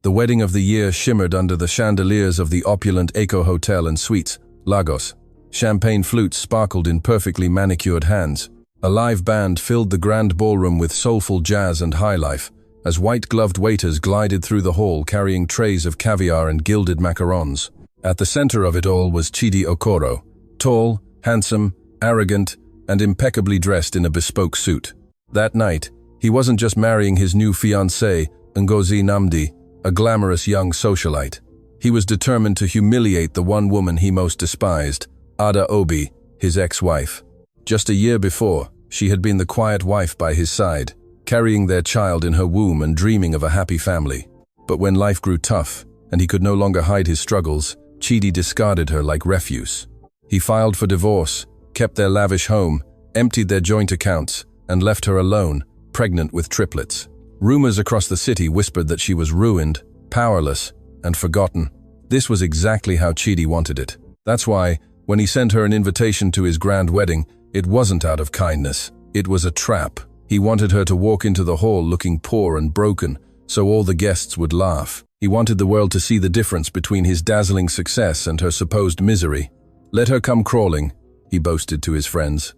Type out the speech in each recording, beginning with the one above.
The wedding of the year shimmered under the chandeliers of the opulent Eco Hotel and Suites, Lagos. Champagne flutes sparkled in perfectly manicured hands. A live band filled the grand ballroom with soulful jazz and highlife, as white-gloved waiters glided through the hall carrying trays of caviar and gilded macarons. At the center of it all was Chidi Okoro, tall, handsome, arrogant, and impeccably dressed in a bespoke suit. That night, he wasn't just marrying his new fiancée, Ngozi Namdi, a glamorous young socialite. He was determined to humiliate the one woman he most despised, Ada Obi, his ex-wife. Just a year before, she had been the quiet wife by his side, carrying their child in her womb and dreaming of a happy family. But when life grew tough, and he could no longer hide his struggles, Chidi discarded her like refuse. He filed for divorce, kept their lavish home, emptied their joint accounts, and left her alone, pregnant with triplets. Rumors across the city whispered that she was ruined, powerless, and forgotten. This was exactly how Chidi wanted it. That's why, when he sent her an invitation to his grand wedding, it wasn't out of kindness. It was a trap. He wanted her to walk into the hall looking poor and broken, so all the guests would laugh. He wanted the world to see the difference between his dazzling success and her supposed misery. "Let her come crawling," he boasted to his friends.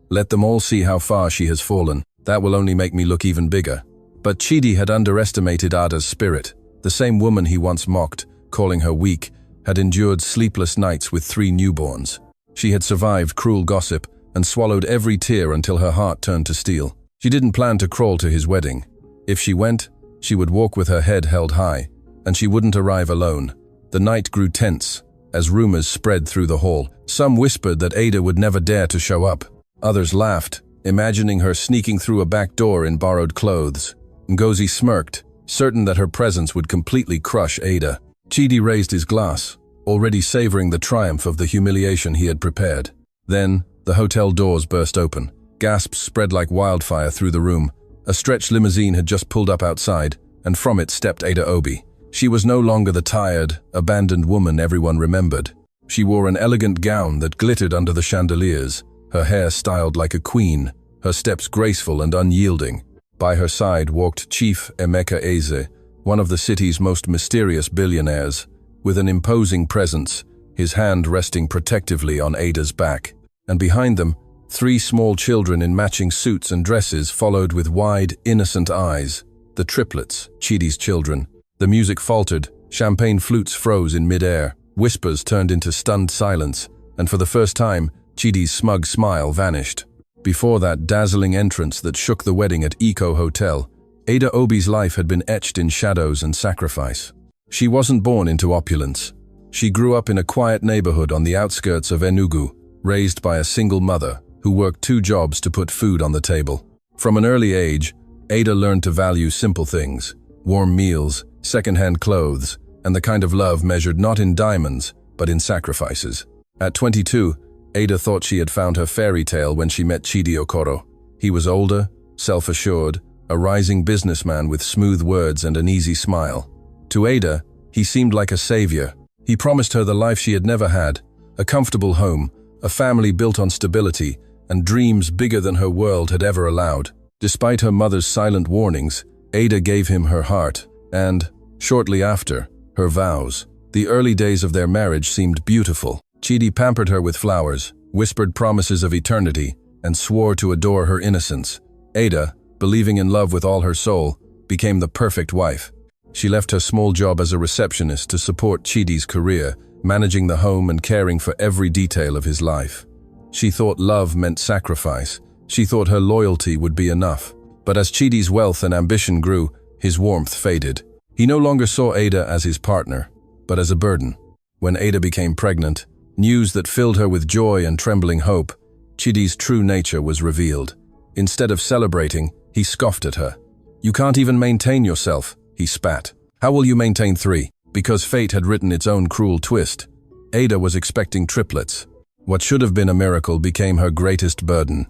"Let them all see how far she has fallen. That will only make me look even bigger." But Chidi had underestimated Ada's spirit. The same woman he once mocked, calling her weak, had endured sleepless nights with 3 newborns. She had survived cruel gossip and swallowed every tear until her heart turned to steel. She didn't plan to crawl to his wedding. If she went, she would walk with her head held high, and she wouldn't arrive alone. The night grew tense, as rumors spread through the hall. Some whispered that Ada would never dare to show up. Others laughed, imagining her sneaking through a back door in borrowed clothes. Ngozi smirked, certain that her presence would completely crush Ada. Chidi raised his glass, already savoring the triumph of the humiliation he had prepared. Then, the hotel doors burst open. Gasps spread like wildfire through the room. A stretched limousine had just pulled up outside, and from it stepped Ada Obi. She was no longer the tired, abandoned woman everyone remembered. She wore an elegant gown that glittered under the chandeliers, her hair styled like a queen, her steps graceful and unyielding. By her side walked Chief Emeka Eze, one of the city's most mysterious billionaires, with an imposing presence, his hand resting protectively on Ada's back. And behind them, 3 small children in matching suits and dresses followed with wide, innocent eyes. The triplets, Chidi's children. The music faltered, champagne flutes froze in mid-air, whispers turned into stunned silence, and for the first time, Chidi's smug smile vanished. Before that dazzling entrance that shook the wedding at Eco Hotel, Ada Obi's life had been etched in shadows and sacrifice. She wasn't born into opulence. She grew up in a quiet neighborhood on the outskirts of Enugu, raised by a single mother who worked 2 jobs to put food on the table. From an early age, Ada learned to value simple things: warm meals, second-hand clothes, and the kind of love measured not in diamonds, but in sacrifices. At 22, Ada thought she had found her fairy tale when she met Chidi Okoro. He was older, self-assured, a rising businessman with smooth words and an easy smile. To Ada, he seemed like a savior. He promised her the life she had never had, a comfortable home, a family built on stability, and dreams bigger than her world had ever allowed. Despite her mother's silent warnings, Ada gave him her heart, and, shortly after, her vows. The early days of their marriage seemed beautiful. Chidi pampered her with flowers, whispered promises of eternity, and swore to adore her innocence. Ada, believing in love with all her soul, became the perfect wife. She left her small job as a receptionist to support Chidi's career, managing the home and caring for every detail of his life. She thought love meant sacrifice. She thought her loyalty would be enough. But as Chidi's wealth and ambition grew, his warmth faded. He no longer saw Ada as his partner, but as a burden. When Ada became pregnant, news that filled her with joy and trembling hope, Chidi's true nature was revealed. Instead of celebrating, he scoffed at her. "You can't even maintain yourself," he spat. "How will you maintain 3? Because fate had written its own cruel twist. Ada was expecting triplets. What should have been a miracle became her greatest burden.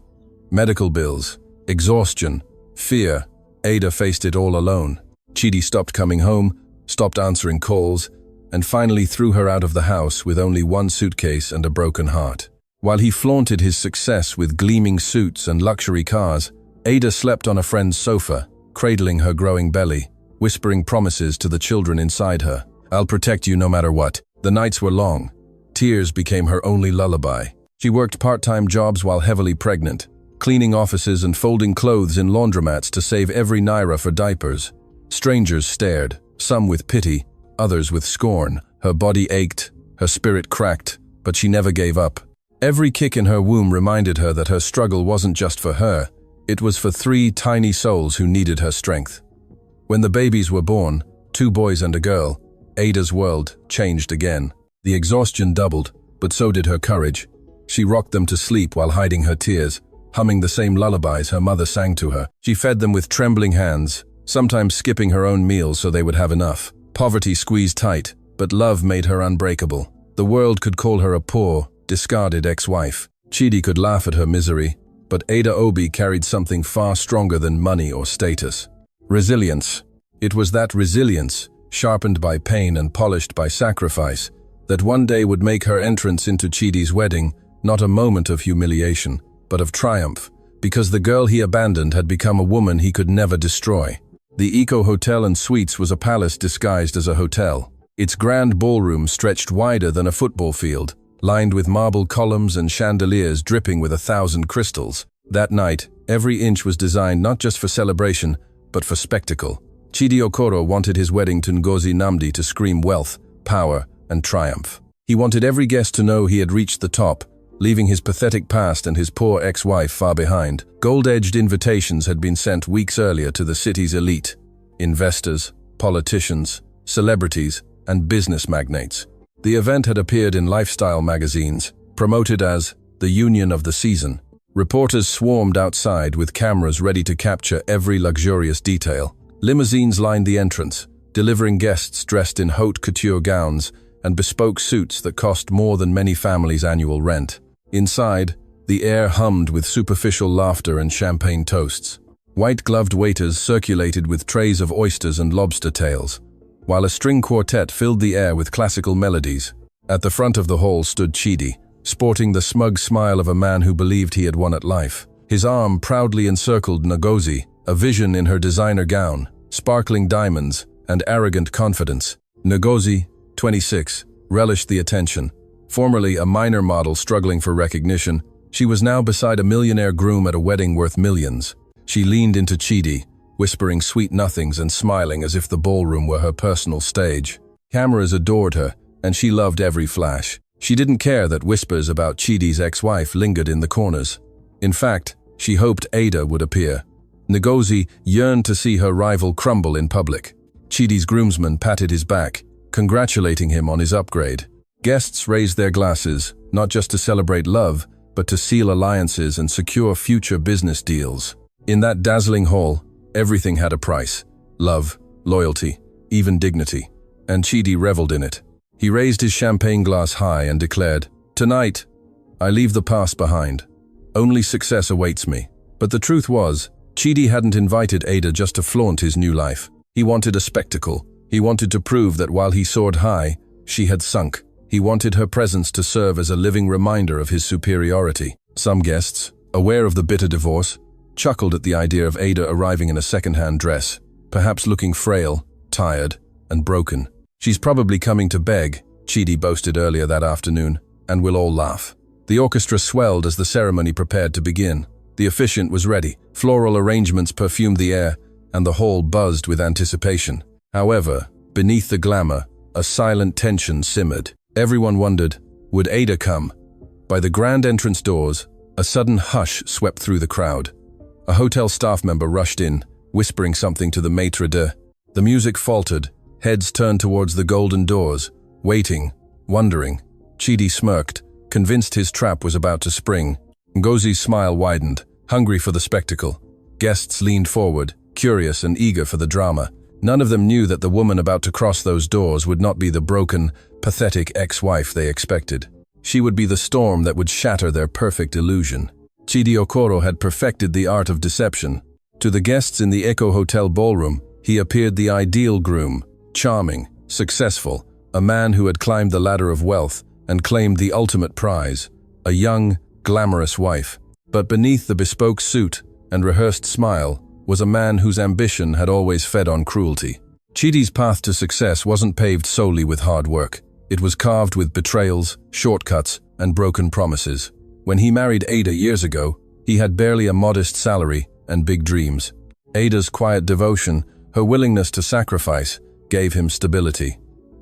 Medical bills, exhaustion, fear. Ada faced it all alone. Chidi stopped coming home, stopped answering calls, and finally threw her out of the house with only 1 suitcase and a broken heart. While he flaunted his success with gleaming suits and luxury cars, Ada slept on a friend's sofa, cradling her growing belly. whispering promises to the children inside her. "I'll protect you no matter what." The nights were long. Tears became her only lullaby. She worked part-time jobs while heavily pregnant, cleaning offices and folding clothes in laundromats to save every naira for diapers. Strangers stared, some with pity, others with scorn. Her body ached, her spirit cracked, but she never gave up. Every kick in her womb reminded her that her struggle wasn't just for her, it was for 3 tiny souls who needed her strength. When the babies were born, 2 boys and a girl, Ada's world changed again. The exhaustion doubled, but so did her courage. She rocked them to sleep while hiding her tears, humming the same lullabies her mother sang to her. She fed them with trembling hands, sometimes skipping her own meals so they would have enough. Poverty squeezed tight, but love made her unbreakable. The world could call her a poor, discarded ex-wife. Chidi could laugh at her misery, but Ada Obi carried something far stronger than money or status. Resilience. It was that resilience, sharpened by pain and polished by sacrifice, that one day would make her entrance into Chidi's wedding not a moment of humiliation, but of triumph, because the girl he abandoned had become a woman he could never destroy. The Eco Hotel and Suites was a palace disguised as a hotel. Its grand ballroom stretched wider than a football field, lined with marble columns and chandeliers dripping with 1,000 crystals. That night, every inch was designed not just for celebration, but for spectacle. Chidi Okoro wanted his wedding to Ngozi Namdi to scream wealth, power, and triumph. He wanted every guest to know he had reached the top, leaving his pathetic past and his poor ex-wife far behind. Gold-edged invitations had been sent weeks earlier to the city's elite: investors, politicians, celebrities, and business magnates. The event had appeared in lifestyle magazines, promoted as the Union of the Season. Reporters swarmed outside with cameras ready to capture every luxurious detail. Limousines lined the entrance, delivering guests dressed in haute couture gowns and bespoke suits that cost more than many families' annual rent. Inside, the air hummed with superficial laughter and champagne toasts. White-gloved waiters circulated with trays of oysters and lobster tails, while a string quartet filled the air with classical melodies. At the front of the hall stood Chidi, sporting the smug smile of a man who believed he had won at life. His arm proudly encircled Ngozi, a vision in her designer gown, sparkling diamonds, and arrogant confidence. Ngozi, 26, relished the attention. Formerly a minor model struggling for recognition, she was now beside a millionaire groom at a wedding worth millions. She leaned into Chidi, whispering sweet nothings and smiling as if the ballroom were her personal stage. Cameras adored her, and she loved every flash. She didn't care that whispers about Chidi's ex-wife lingered in the corners. In fact, she hoped Ada would appear. Ngozi yearned to see her rival crumble in public. Chidi's groomsman patted his back, congratulating him on his upgrade. Guests raised their glasses, not just to celebrate love, but to seal alliances and secure future business deals. In that dazzling hall, everything had a price: love, loyalty, even dignity. And Chidi reveled in it. He raised his champagne glass high and declared, "Tonight, I leave the past behind. Only success awaits me." But the truth was, Chidi hadn't invited Ada just to flaunt his new life. He wanted a spectacle. He wanted to prove that while he soared high, she had sunk. He wanted her presence to serve as a living reminder of his superiority. Some guests, aware of the bitter divorce, chuckled at the idea of Ada arriving in a second-hand dress, perhaps looking frail, tired, and broken. "She's probably coming to beg," Chidi boasted earlier that afternoon, "and we'll all laugh." The orchestra swelled as the ceremony prepared to begin. The officiant was ready. Floral arrangements perfumed the air, and the hall buzzed with anticipation. However, beneath the glamour, a silent tension simmered. Everyone wondered, would Ada come? By the grand entrance doors, a sudden hush swept through the crowd. A hotel staff member rushed in, whispering something to the maitre d'. The music faltered, heads turned towards the golden doors, waiting, wondering. Chidi smirked, convinced his trap was about to spring. Ngozi's smile widened, hungry for the spectacle. Guests leaned forward, curious and eager for the drama. None of them knew that the woman about to cross those doors would not be the broken, pathetic ex-wife they expected. She would be the storm that would shatter their perfect illusion. Chidi Okoro had perfected the art of deception. To the guests in the Eco Hotel ballroom, he appeared the ideal groom, charming, successful, a man who had climbed the ladder of wealth and claimed the ultimate prize, a young, glamorous wife. But beneath the bespoke suit and rehearsed smile was a man whose ambition had always fed on cruelty. Chidi's path to success wasn't paved solely with hard work. It was carved with betrayals, shortcuts, and broken promises. When he married Ada years ago, he had barely a modest salary and big dreams. Ada's quiet devotion, her willingness to sacrifice, gave him stability.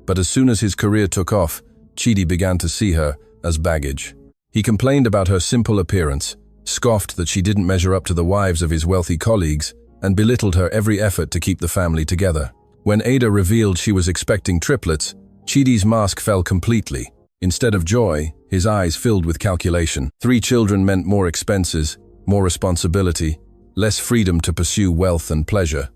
But as soon as his career took off, Chidi began to see her as baggage. He complained about her simple appearance, scoffed that she didn't measure up to the wives of his wealthy colleagues, and belittled her every effort to keep the family together. When Ada revealed she was expecting triplets, Chidi's mask fell completely. Instead of joy, his eyes filled with calculation. 3 children meant more expenses, more responsibility, less freedom to pursue wealth and pleasure.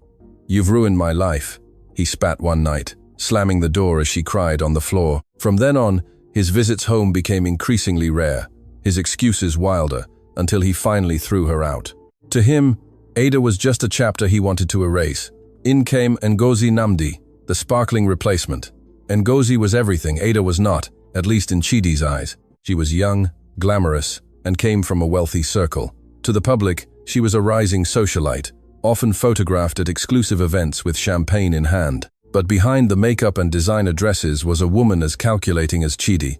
"You've ruined my life," he spat one night, slamming the door as she cried on the floor. From then on, his visits home became increasingly rare, his excuses wilder, until he finally threw her out. To him, Ada was just a chapter he wanted to erase. In came Ngozi Namdi, the sparkling replacement. Ngozi was everything Ada was not, at least in Chidi's eyes. She was young, glamorous, and came from a wealthy circle. To the public, she was a rising socialite, often photographed at exclusive events with champagne in hand. But behind the makeup and designer dresses was a woman as calculating as Chidi.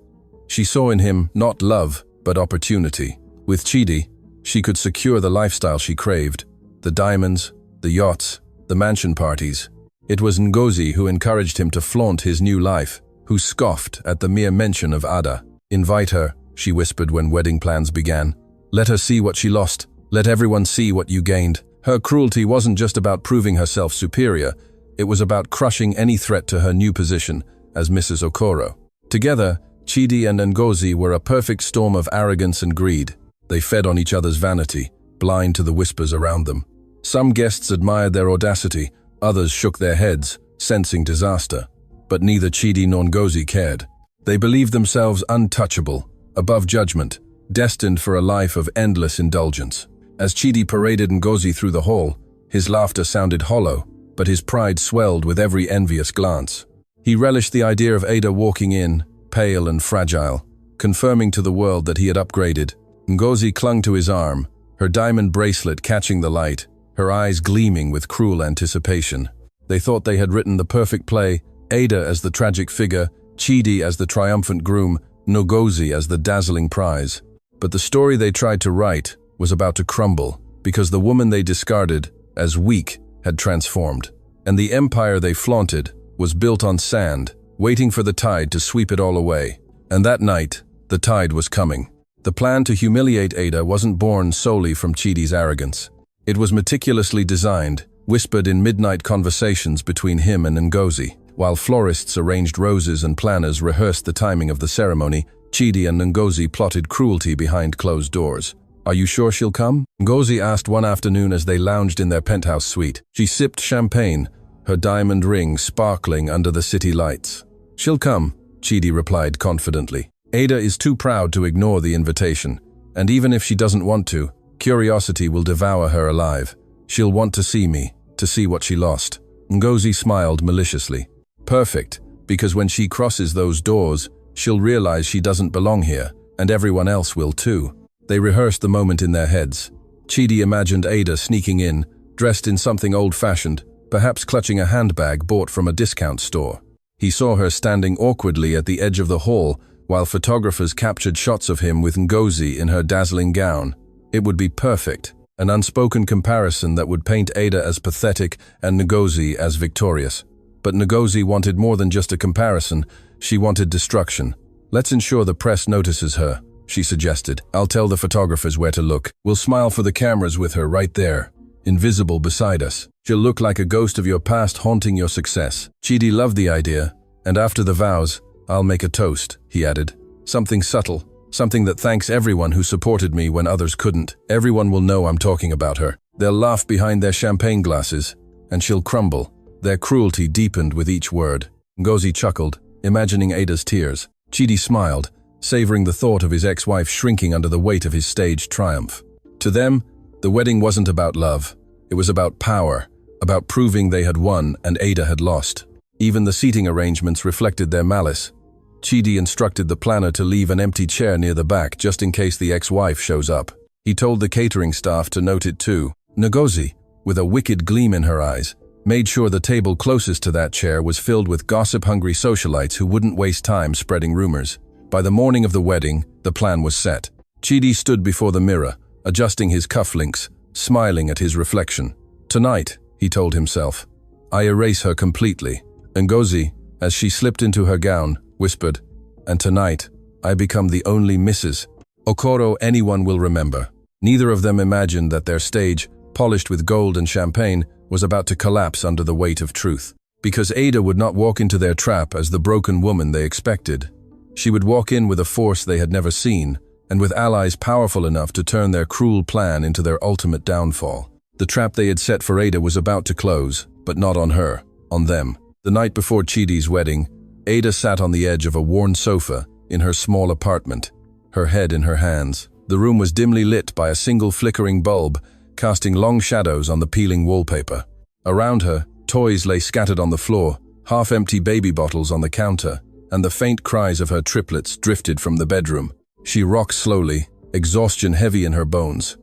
She saw in him not love, but opportunity. With Chidi, she could secure the lifestyle she craved: the diamonds, the yachts, the mansion parties. It was Ngozi who encouraged him to flaunt his new life, who scoffed at the mere mention of Ada. "Invite her," she whispered when wedding plans began. "Let her see what she lost. Let everyone see what you gained." Her cruelty wasn't just about proving herself superior, it was about crushing any threat to her new position as Mrs. Okoro. Together, Chidi and Ngozi were a perfect storm of arrogance and greed. They fed on each other's vanity, blind to the whispers around them. Some guests admired their audacity, others shook their heads, sensing disaster. But neither Chidi nor Ngozi cared. They believed themselves untouchable, above judgment, destined for a life of endless indulgence. As Chidi paraded Ngozi through the hall, his laughter sounded hollow, but his pride swelled with every envious glance. He relished the idea of Ada walking in, pale and fragile, confirming to the world that he had upgraded. Ngozi clung to his arm, her diamond bracelet catching the light, her eyes gleaming with cruel anticipation. They thought they had written the perfect play, Ada as the tragic figure, Chidi as the triumphant groom, Ngozi as the dazzling prize. But the story they tried to write was about to crumble, because the woman they discarded as weak had transformed, and the empire they flaunted was built on sand, waiting for the tide to sweep it all away. And that night, the tide was coming. The plan to humiliate Ada wasn't born solely from Chidi's arrogance. It was meticulously designed, whispered in midnight conversations between him and Ngozi. While florists arranged roses and planners rehearsed the timing of the ceremony, Chidi and Ngozi plotted cruelty behind closed doors. "Are you sure she'll come?" Ngozi asked one afternoon as they lounged in their penthouse suite. She sipped champagne, her diamond ring sparkling under the city lights. "She'll come," Chidi replied confidently. "Ada is too proud to ignore the invitation, and even if she doesn't want to, curiosity will devour her alive. She'll want to see me, to see what she lost." Ngozi smiled maliciously. "Perfect, because when she crosses those doors, she'll realize she doesn't belong here, and everyone else will too." They rehearsed the moment in their heads. Chidi imagined Ada sneaking in, dressed in something old-fashioned, perhaps clutching a handbag bought from a discount store. He saw her standing awkwardly at the edge of the hall, while photographers captured shots of him with Ngozi in her dazzling gown. It would be perfect, an unspoken comparison that would paint Ada as pathetic and Ngozi as victorious. But Ngozi wanted more than just a comparison, she wanted destruction. "Let's ensure the press notices her," she suggested. "I'll tell the photographers where to look. We'll smile for the cameras with her right there, invisible beside us. She'll look like a ghost of your past haunting your success." Chidi loved the idea, and after the vows, "I'll make a toast," he added. "Something subtle, something that thanks everyone who supported me when others couldn't. Everyone will know I'm talking about her. They'll laugh behind their champagne glasses, and she'll crumble." Their cruelty deepened with each word. Ngozi chuckled, imagining Ada's tears. Chidi smiled, savoring the thought of his ex-wife shrinking under the weight of his staged triumph. To them, the wedding wasn't about love. It was about power, about proving they had won and Ada had lost. Even the seating arrangements reflected their malice. Chidi instructed the planner to leave an empty chair near the back just in case the ex-wife shows up. He told the catering staff to note it too. Ngozi, with a wicked gleam in her eyes, made sure the table closest to that chair was filled with gossip-hungry socialites who wouldn't waste time spreading rumors. By the morning of the wedding, the plan was set. Chidi stood before the mirror, adjusting his cufflinks, smiling at his reflection. "Tonight," he told himself, "I erase her completely." Ngozi, as she slipped into her gown, whispered, "And tonight, I become the only Mrs. Okoro anyone will remember." Neither of them imagined that their stage, polished with gold and champagne, was about to collapse under the weight of truth. Because Ada would not walk into their trap as the broken woman they expected. She would walk in with a force they had never seen, and with allies powerful enough to turn their cruel plan into their ultimate downfall. The trap they had set for Ada was about to close, but not on her, on them. The night before Chidi's wedding, Ada sat on the edge of a worn sofa in her small apartment, her head in her hands. The room was dimly lit by a single flickering bulb, casting long shadows on the peeling wallpaper. Around her, toys lay scattered on the floor, half-empty baby bottles on the counter, and the faint cries of her triplets drifted from the bedroom. She rocked slowly, exhaustion heavy in her bones.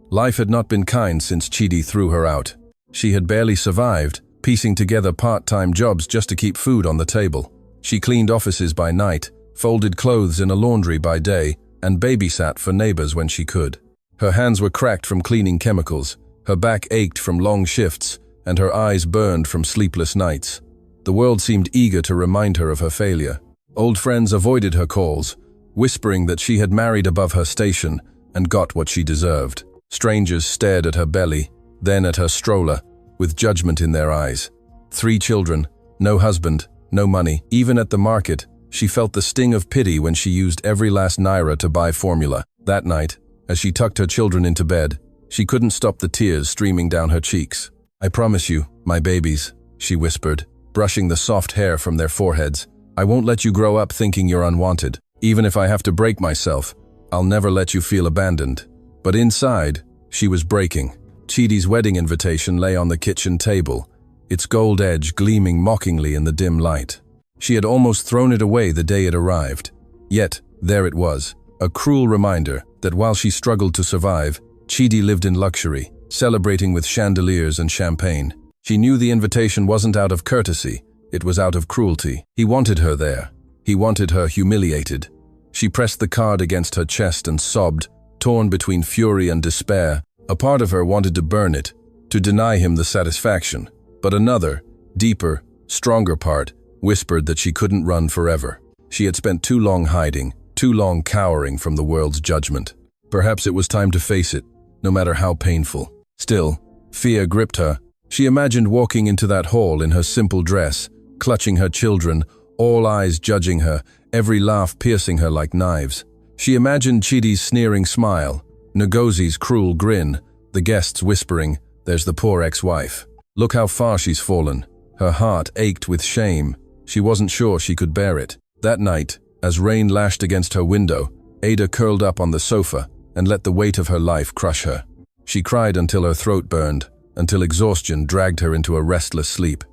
Life had not been kind since Chidi threw her out. She had barely survived, piecing together part-time jobs just to keep food on the table. She cleaned offices by night, folded clothes in a laundry by day, and babysat for neighbors when she could. Her hands were cracked from cleaning chemicals, her back ached from long shifts, and her eyes burned from sleepless nights. The world seemed eager to remind her of her failure. Old friends avoided her calls, whispering that she had married above her station and got what she deserved. Strangers stared at her belly, then at her stroller, with judgment in their eyes. 3 children, no husband, no money. Even at the market, she felt the sting of pity when she used every last naira to buy formula. That night, as she tucked her children into bed, she couldn't stop the tears streaming down her cheeks. "I promise you, my babies," she whispered, brushing the soft hair from their foreheads, "I won't let you grow up thinking you're unwanted. Even if I have to break myself, I'll never let you feel abandoned." But inside, she was breaking. Chidi's wedding invitation lay on the kitchen table, its gold edge gleaming mockingly in the dim light. She had almost thrown it away the day it arrived. Yet, there it was, a cruel reminder that while she struggled to survive, Chidi lived in luxury, celebrating with chandeliers and champagne. She knew the invitation wasn't out of courtesy, it was out of cruelty. He wanted her there. He wanted her humiliated. She pressed the card against her chest and sobbed, torn between fury and despair. A part of her wanted to burn it, to deny him the satisfaction. But another, deeper, stronger part, whispered that she couldn't run forever. She had spent too long hiding, too long cowering from the world's judgment. Perhaps it was time to face it, no matter how painful. Still, fear gripped her. She imagined walking into that hall in her simple dress, clutching her children, all eyes judging her, every laugh piercing her like knives. She imagined Chidi's sneering smile, Ngozi's cruel grin, the guests whispering, "There's the poor ex-wife. Look how far she's fallen." Her heart ached with shame. She wasn't sure she could bear it. That night, as rain lashed against her window, Ada curled up on the sofa and let the weight of her life crush her. She cried until her throat burned, until exhaustion dragged her into a restless sleep.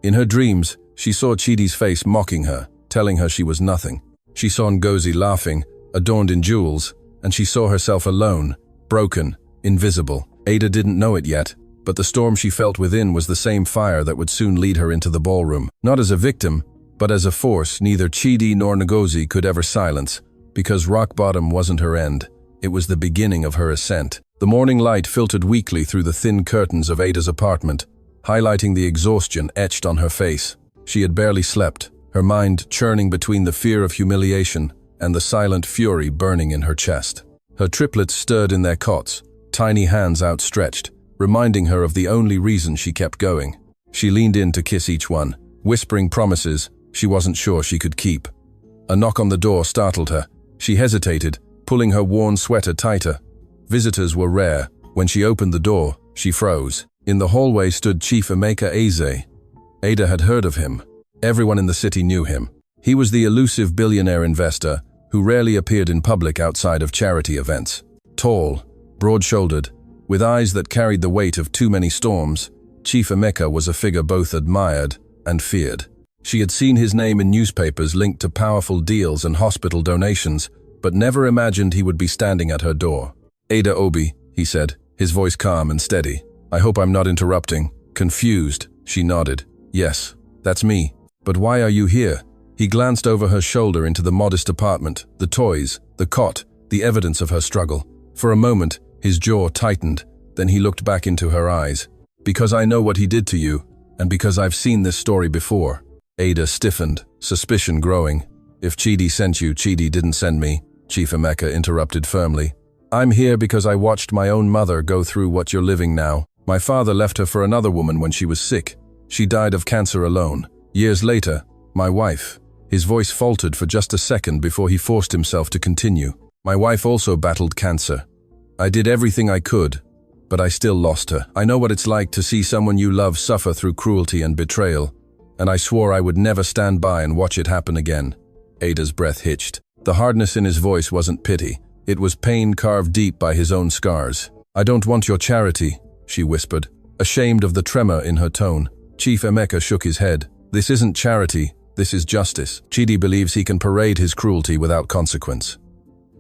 In her dreams, she saw Chidi's face mocking her, telling her she was nothing. She saw Ngozi laughing, adorned in jewels, and she saw herself alone, broken, invisible. Ada didn't know it yet, but the storm she felt within was the same fire that would soon lead her into the ballroom. Not as a victim, but as a force neither Chidi nor Ngozi could ever silence, because rock bottom wasn't her end. It was the beginning of her ascent. The morning light filtered weakly through the thin curtains of Ada's apartment, highlighting the exhaustion etched on her face. She had barely slept, her mind churning between the fear of humiliation and the silent fury burning in her chest. Her triplets stirred in their cots, tiny hands outstretched, reminding her of the only reason she kept going. She leaned in to kiss each one, whispering promises she wasn't sure she could keep. A knock on the door startled her. She hesitated, pulling her worn sweater tighter. Visitors were rare. When she opened the door, she froze. In the hallway stood Chief Emeka Eze. Ada had heard of him. Everyone in the city knew him. He was the elusive billionaire investor who rarely appeared in public outside of charity events. Tall, broad-shouldered, with eyes that carried the weight of too many storms, Chief Emeka was a figure both admired and feared. She had seen his name in newspapers linked to powerful deals and hospital donations, but never imagined he would be standing at her door. "Ada Obi," he said, his voice calm and steady. "I hope I'm not interrupting." Confused, She nodded. Yes, that's me. But why are you here? He glanced over her shoulder into the modest apartment, the toys, the cot, the evidence of her struggle. For a moment, his jaw tightened, then he looked back into her eyes. Because I know what he did to you, and because I've seen this story before. Ada stiffened, suspicion growing. If Chidi sent you, Chidi didn't send me, Chief Emeka interrupted firmly. I'm here because I watched my own mother go through what you're living now. My father left her for another woman when she was sick. She died of cancer alone. Years later, my wife. His voice faltered for just a second before he forced himself to continue. My wife also battled cancer. I did everything I could, but I still lost her. I know what it's like to see someone you love suffer through cruelty and betrayal, and I swore I would never stand by and watch it happen again. Ada's breath hitched. The hardness in his voice wasn't pity. It was pain carved deep by his own scars. I don't want your charity, she whispered, ashamed of the tremor in her tone. Chief Emeka shook his head. This isn't charity, this is justice. Chidi believes he can parade his cruelty without consequence.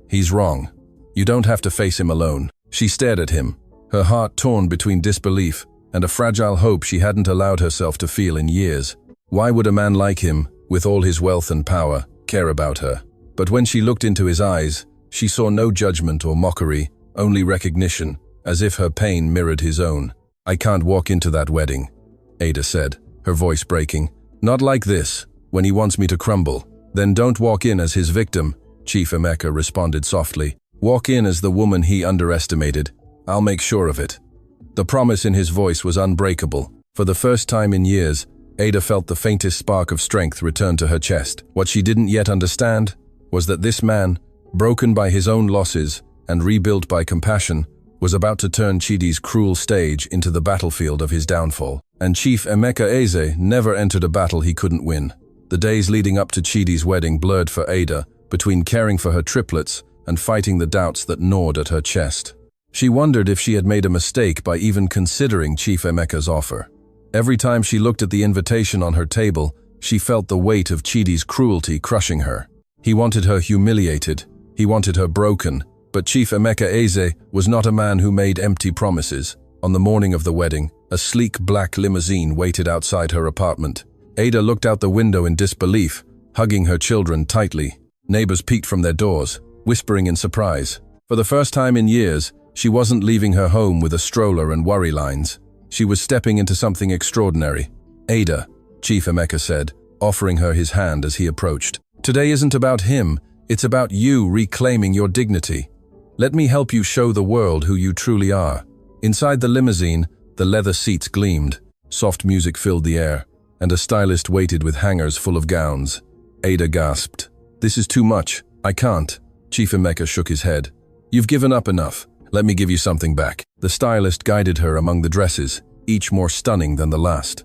He's wrong. You don't have to face him alone. She stared at him, her heart torn between disbelief and a fragile hope she hadn't allowed herself to feel in years. Why would a man like him, with all his wealth and power, care about her? But when she looked into his eyes, she saw no judgment or mockery, only recognition, as if her pain mirrored his own. I can't walk into that wedding, Ada said, her voice breaking. Not like this, when he wants me to crumble. Then don't walk in as his victim, Chief Emeka responded softly. Walk in as the woman he underestimated. I'll make sure of it. The promise in his voice was unbreakable. For the first time in years, Ada felt the faintest spark of strength return to her chest. What she didn't yet understand was that this man, broken by his own losses and rebuilt by compassion, was about to turn Chidi's cruel stage into the battlefield of his downfall. And Chief Emeka Eze never entered a battle he couldn't win. The days leading up to Chidi's wedding blurred for Ada, between caring for her triplets and fighting the doubts that gnawed at her chest. She wondered if she had made a mistake by even considering Chief Emeka's offer. Every time she looked at the invitation on her table, she felt the weight of Chidi's cruelty crushing her. He wanted her humiliated, he wanted her broken, but Chief Emeka Eze was not a man who made empty promises. On the morning of the wedding, a sleek black limousine waited outside her apartment. Ada looked out the window in disbelief, hugging her children tightly. Neighbors peeked from their doors, whispering in surprise. For the first time in years, she wasn't leaving her home with a stroller and worry lines. She was stepping into something extraordinary. Ada, Chief Emeka said, offering her his hand as he approached. Today isn't about him, it's about you reclaiming your dignity. Let me help you show the world who you truly are. Inside the limousine, the leather seats gleamed. Soft music filled the air, and a stylist waited with hangers full of gowns. Ada gasped. This is too much. I can't. Chief Emeka shook his head. You've given up enough. Let me give you something back. The stylist guided her among the dresses, each more stunning than the last.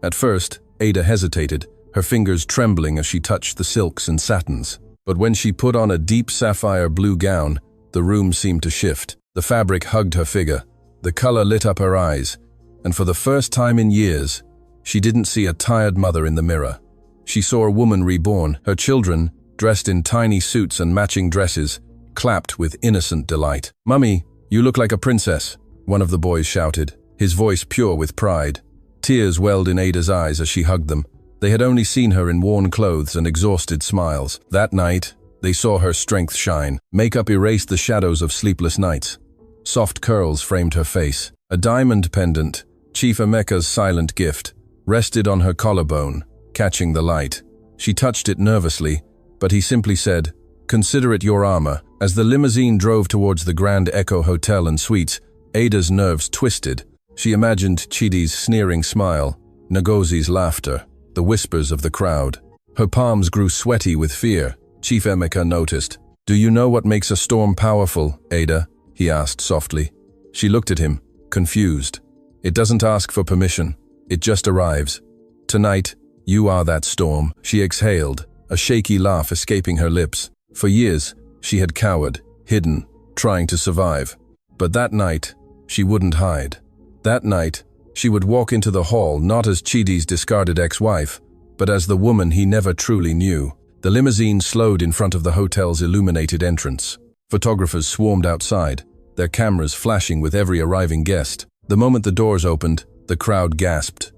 At first, Ada hesitated, her fingers trembling as she touched the silks and satins. But when she put on a deep sapphire blue gown, the room seemed to shift. The fabric hugged her figure, the color lit up her eyes, and for the first time in years, she didn't see a tired mother in the mirror. She saw a woman reborn. Her children, dressed in tiny suits and matching dresses, clapped with innocent delight. "Mummy, you look like a princess," one of the boys shouted, his voice pure with pride. Tears welled in Ada's eyes as she hugged them. They had only seen her in worn clothes and exhausted smiles. That night, they saw her strength shine. Makeup erased the shadows of sleepless nights. Soft curls framed her face. A diamond pendant, Chief Emeka's silent gift, rested on her collarbone, catching the light. She touched it nervously, but he simply said, "Consider it your armor." As the limousine drove towards the Grand Echo Hotel and Suites, Ada's nerves twisted. She imagined Chidi's sneering smile, Ngozi's laughter, the whispers of the crowd. Her palms grew sweaty with fear. Chief Emeka noticed. "Do you know what makes a storm powerful, Ada?" he asked softly. She looked at him, confused. "It doesn't ask for permission. It just arrives. Tonight, you are that storm." She exhaled, a shaky laugh escaping her lips. For years, she had cowered, hidden, trying to survive. But that night, she wouldn't hide. That night, she would walk into the hall not as Chidi's discarded ex-wife, but as the woman he never truly knew. The limousine slowed in front of the hotel's illuminated entrance. Photographers swarmed outside, their cameras flashing with every arriving guest. The moment the doors opened, the crowd gasped.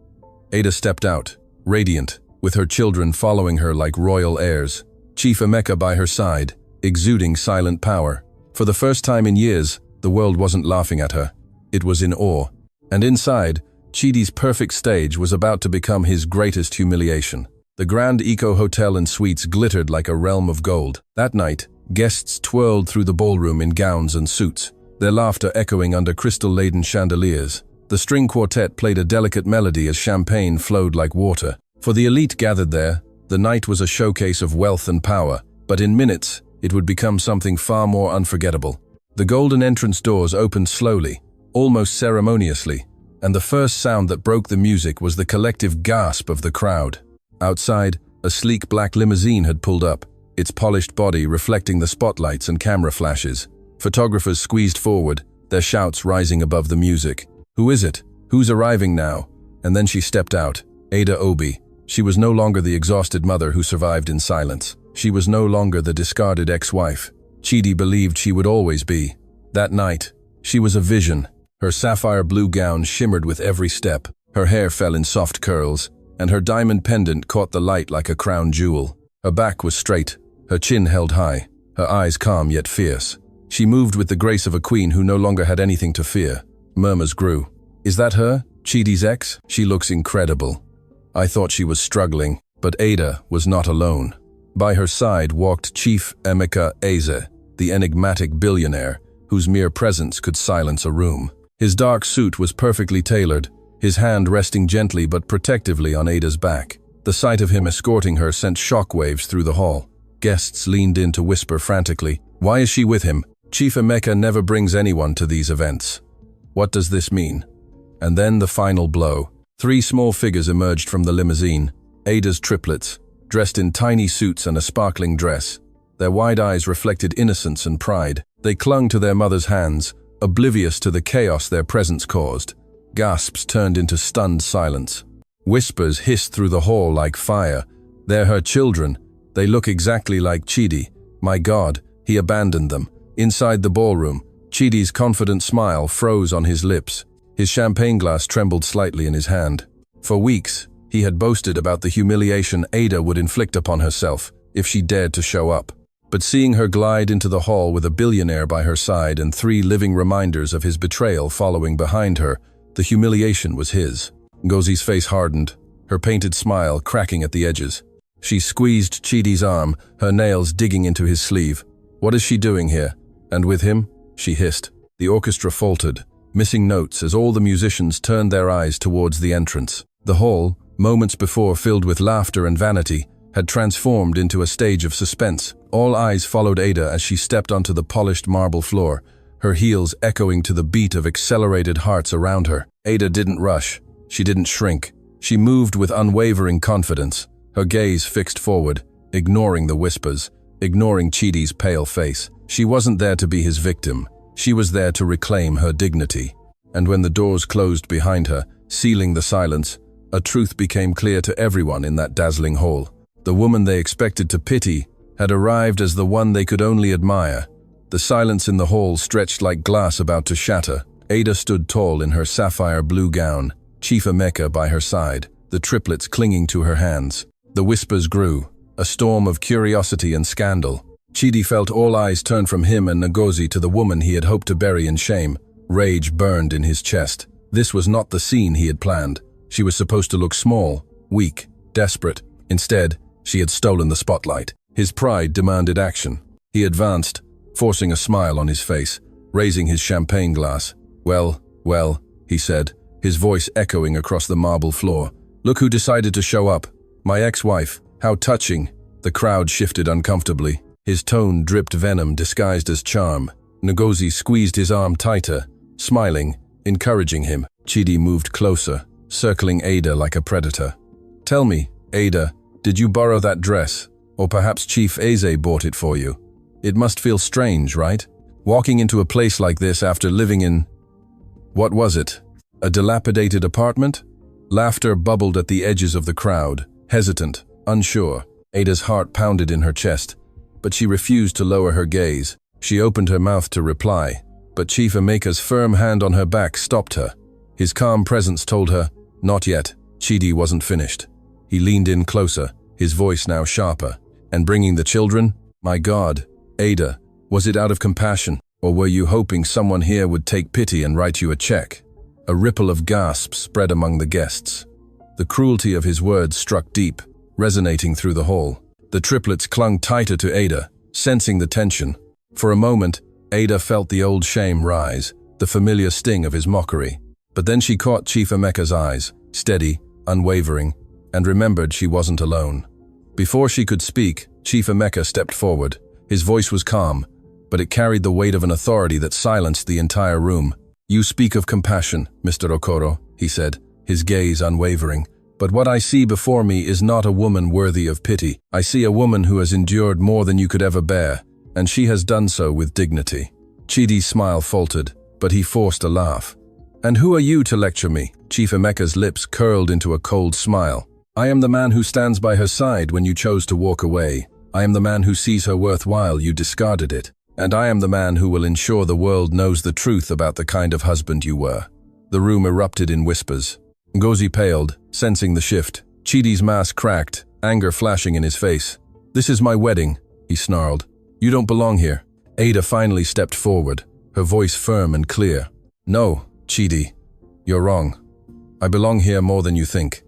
Ada stepped out, radiant, with her children following her like royal heirs. Chief Emeka by her side, exuding silent power. For the first time in years, the world wasn't laughing at her. It was in awe. And inside, Chidi's perfect stage was about to become his greatest humiliation. The grand eco hotel and suites glittered like a realm of gold. That night, guests twirled through the ballroom in gowns and suits, their laughter echoing under crystal-laden chandeliers. The string quartet played a delicate melody as champagne flowed like water. For the elite gathered there, the night was a showcase of wealth and power, but in minutes, it would become something far more unforgettable. The golden entrance doors opened slowly, almost ceremoniously, and the first sound that broke the music was the collective gasp of the crowd. Outside, a sleek black limousine had pulled up, its polished body reflecting the spotlights and camera flashes. Photographers squeezed forward, their shouts rising above the music. "Who is it? Who's arriving now?" And then she stepped out, Ada Obi. She was no longer the exhausted mother who survived in silence. She was no longer the discarded ex-wife Chidi believed she would always be. That night, she was a vision. Her sapphire blue gown shimmered with every step, her hair fell in soft curls, and her diamond pendant caught the light like a crown jewel. Her back was straight, her chin held high, her eyes calm yet fierce. She moved with the grace of a queen who no longer had anything to fear. Murmurs grew. "Is that her? Chidi's ex? She looks incredible." I thought she was struggling, but Ada was not alone. By her side walked Chief Emeka Eze, the enigmatic billionaire, whose mere presence could silence a room. His dark suit was perfectly tailored, his hand resting gently but protectively on Ada's back. The sight of him escorting her sent shockwaves through the hall. Guests leaned in to whisper frantically, "Why is she with him? Chief Emeka never brings anyone to these events. What does this mean?" And then the final blow. 3 small figures emerged from the limousine, Ada's triplets, dressed in tiny suits and a sparkling dress. Their wide eyes reflected innocence and pride. They clung to their mother's hands, oblivious to the chaos their presence caused. Gasps turned into stunned silence. Whispers hissed through the hall like fire. "They're her children. They look exactly like Chidi. My God, he abandoned them." Inside the ballroom, Chidi's confident smile froze on his lips. His champagne glass trembled slightly in his hand. For weeks, he had boasted about the humiliation Ada would inflict upon herself if she dared to show up. But seeing her glide into the hall with a billionaire by her side and 3 living reminders of his betrayal following behind her, the humiliation was his. Ngozi's face hardened, her painted smile cracking at the edges. She squeezed Chidi's arm, her nails digging into his sleeve. "What is she doing here? And with him?" she hissed. The orchestra faltered, missing notes as all the musicians turned their eyes towards the entrance. The hall, moments before filled with laughter and vanity, had transformed into a stage of suspense. All eyes followed Ada as she stepped onto the polished marble floor, her heels echoing to the beat of accelerated hearts around her. Ada didn't rush. She didn't shrink. She moved with unwavering confidence, her gaze fixed forward, ignoring the whispers, ignoring Chidi's pale face. She wasn't there to be his victim. She was there to reclaim her dignity. And when the doors closed behind her, sealing the silence, a truth became clear to everyone in that dazzling hall. The woman they expected to pity had arrived as the one they could only admire. The silence in the hall stretched like glass about to shatter. Ada stood tall in her sapphire blue gown, Chief Emeka by her side, the triplets clinging to her hands. The whispers grew, a storm of curiosity and scandal. Chidi felt all eyes turn from him and Ngozi to the woman he had hoped to bury in shame. Rage burned in his chest. This was not the scene he had planned. She was supposed to look small, weak, desperate. Instead, she had stolen the spotlight. His pride demanded action. He advanced, forcing a smile on his face, raising his champagne glass. Well, he said, his voice echoing across the marble floor. "Look who decided to show up. My ex-wife. How touching." The crowd shifted uncomfortably. His tone dripped venom disguised as charm. Ngozi squeezed his arm tighter, smiling, encouraging him. Chidi moved closer, circling Ada like a predator. "Tell me, Ada, did you borrow that dress? Or perhaps Chief Eze bought it for you? It must feel strange, right? Walking into a place like this after living in... What was it? A dilapidated apartment?" Laughter bubbled at the edges of the crowd, hesitant, unsure. Ada's heart pounded in her chest, but she refused to lower her gaze. She opened her mouth to reply, but Chief Emeka's firm hand on her back stopped her. His calm presence told her, "Not yet." Chidi wasn't finished. He leaned in closer, his voice now sharper. And bringing the children? My God, Ada, was it out of compassion, or were you hoping someone here would take pity and write you a check? A ripple of gasps spread among the guests. The cruelty of his words struck deep, resonating through the hall. The triplets clung tighter to Ada, sensing the tension. For a moment, Ada felt the old shame rise, the familiar sting of his mockery. But then she caught Chief Emeka's eyes, steady, unwavering, and remembered she wasn't alone. Before she could speak, Chief Emeka stepped forward. His voice was calm, but it carried the weight of an authority that silenced the entire room. "You speak of compassion, Mr. Okoro," he said, his gaze unwavering. "But what I see before me is not a woman worthy of pity. I see a woman who has endured more than you could ever bear, and she has done so with dignity." Chidi's smile faltered, but he forced a laugh. "And who are you to lecture me?" Chief Emeka's lips curled into a cold smile. "I am the man who stands by her side when you chose to walk away. I am the man who sees her worth while you discarded it. And I am the man who will ensure the world knows the truth about the kind of husband you were." The room erupted in whispers. Ngozi paled, sensing the shift. Chidi's mask cracked, anger flashing in his face. "This is my wedding," he snarled. "You don't belong here." Ada finally stepped forward, her voice firm and clear. "No, Chidi, you're wrong. I belong here more than you think.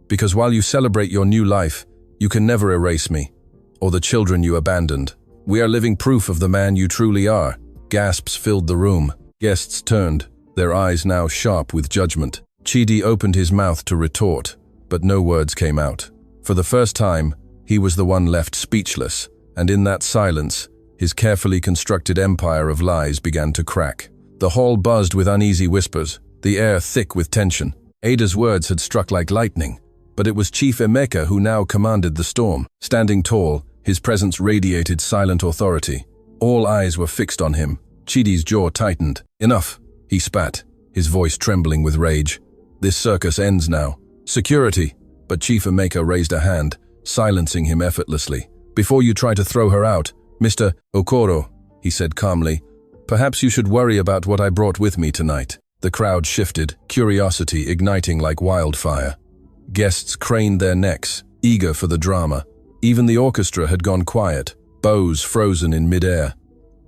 Because while you celebrate your new life, you can never erase me, or the children you abandoned. We are living proof of the man you truly are." Gasps filled the room. Guests turned, their eyes now sharp with judgment. Chidi opened his mouth to retort, but no words came out. For the first time, he was the one left speechless, and in that silence, his carefully constructed empire of lies began to crack. The hall buzzed with uneasy whispers, the air thick with tension. Ada's words had struck like lightning, but it was Chief Emeka who now commanded the storm. Standing tall, his presence radiated silent authority. All eyes were fixed on him. Chidi's jaw tightened. "Enough," he spat, his voice trembling with rage. "This circus ends now. Security!" But Chief Emeka raised a hand, silencing him effortlessly. "Before you try to throw her out, Mr. Okoro," he said calmly, "perhaps you should worry about what I brought with me tonight." The crowd shifted, curiosity igniting like wildfire. Guests craned their necks, eager for the drama. Even the orchestra had gone quiet, bows frozen in midair.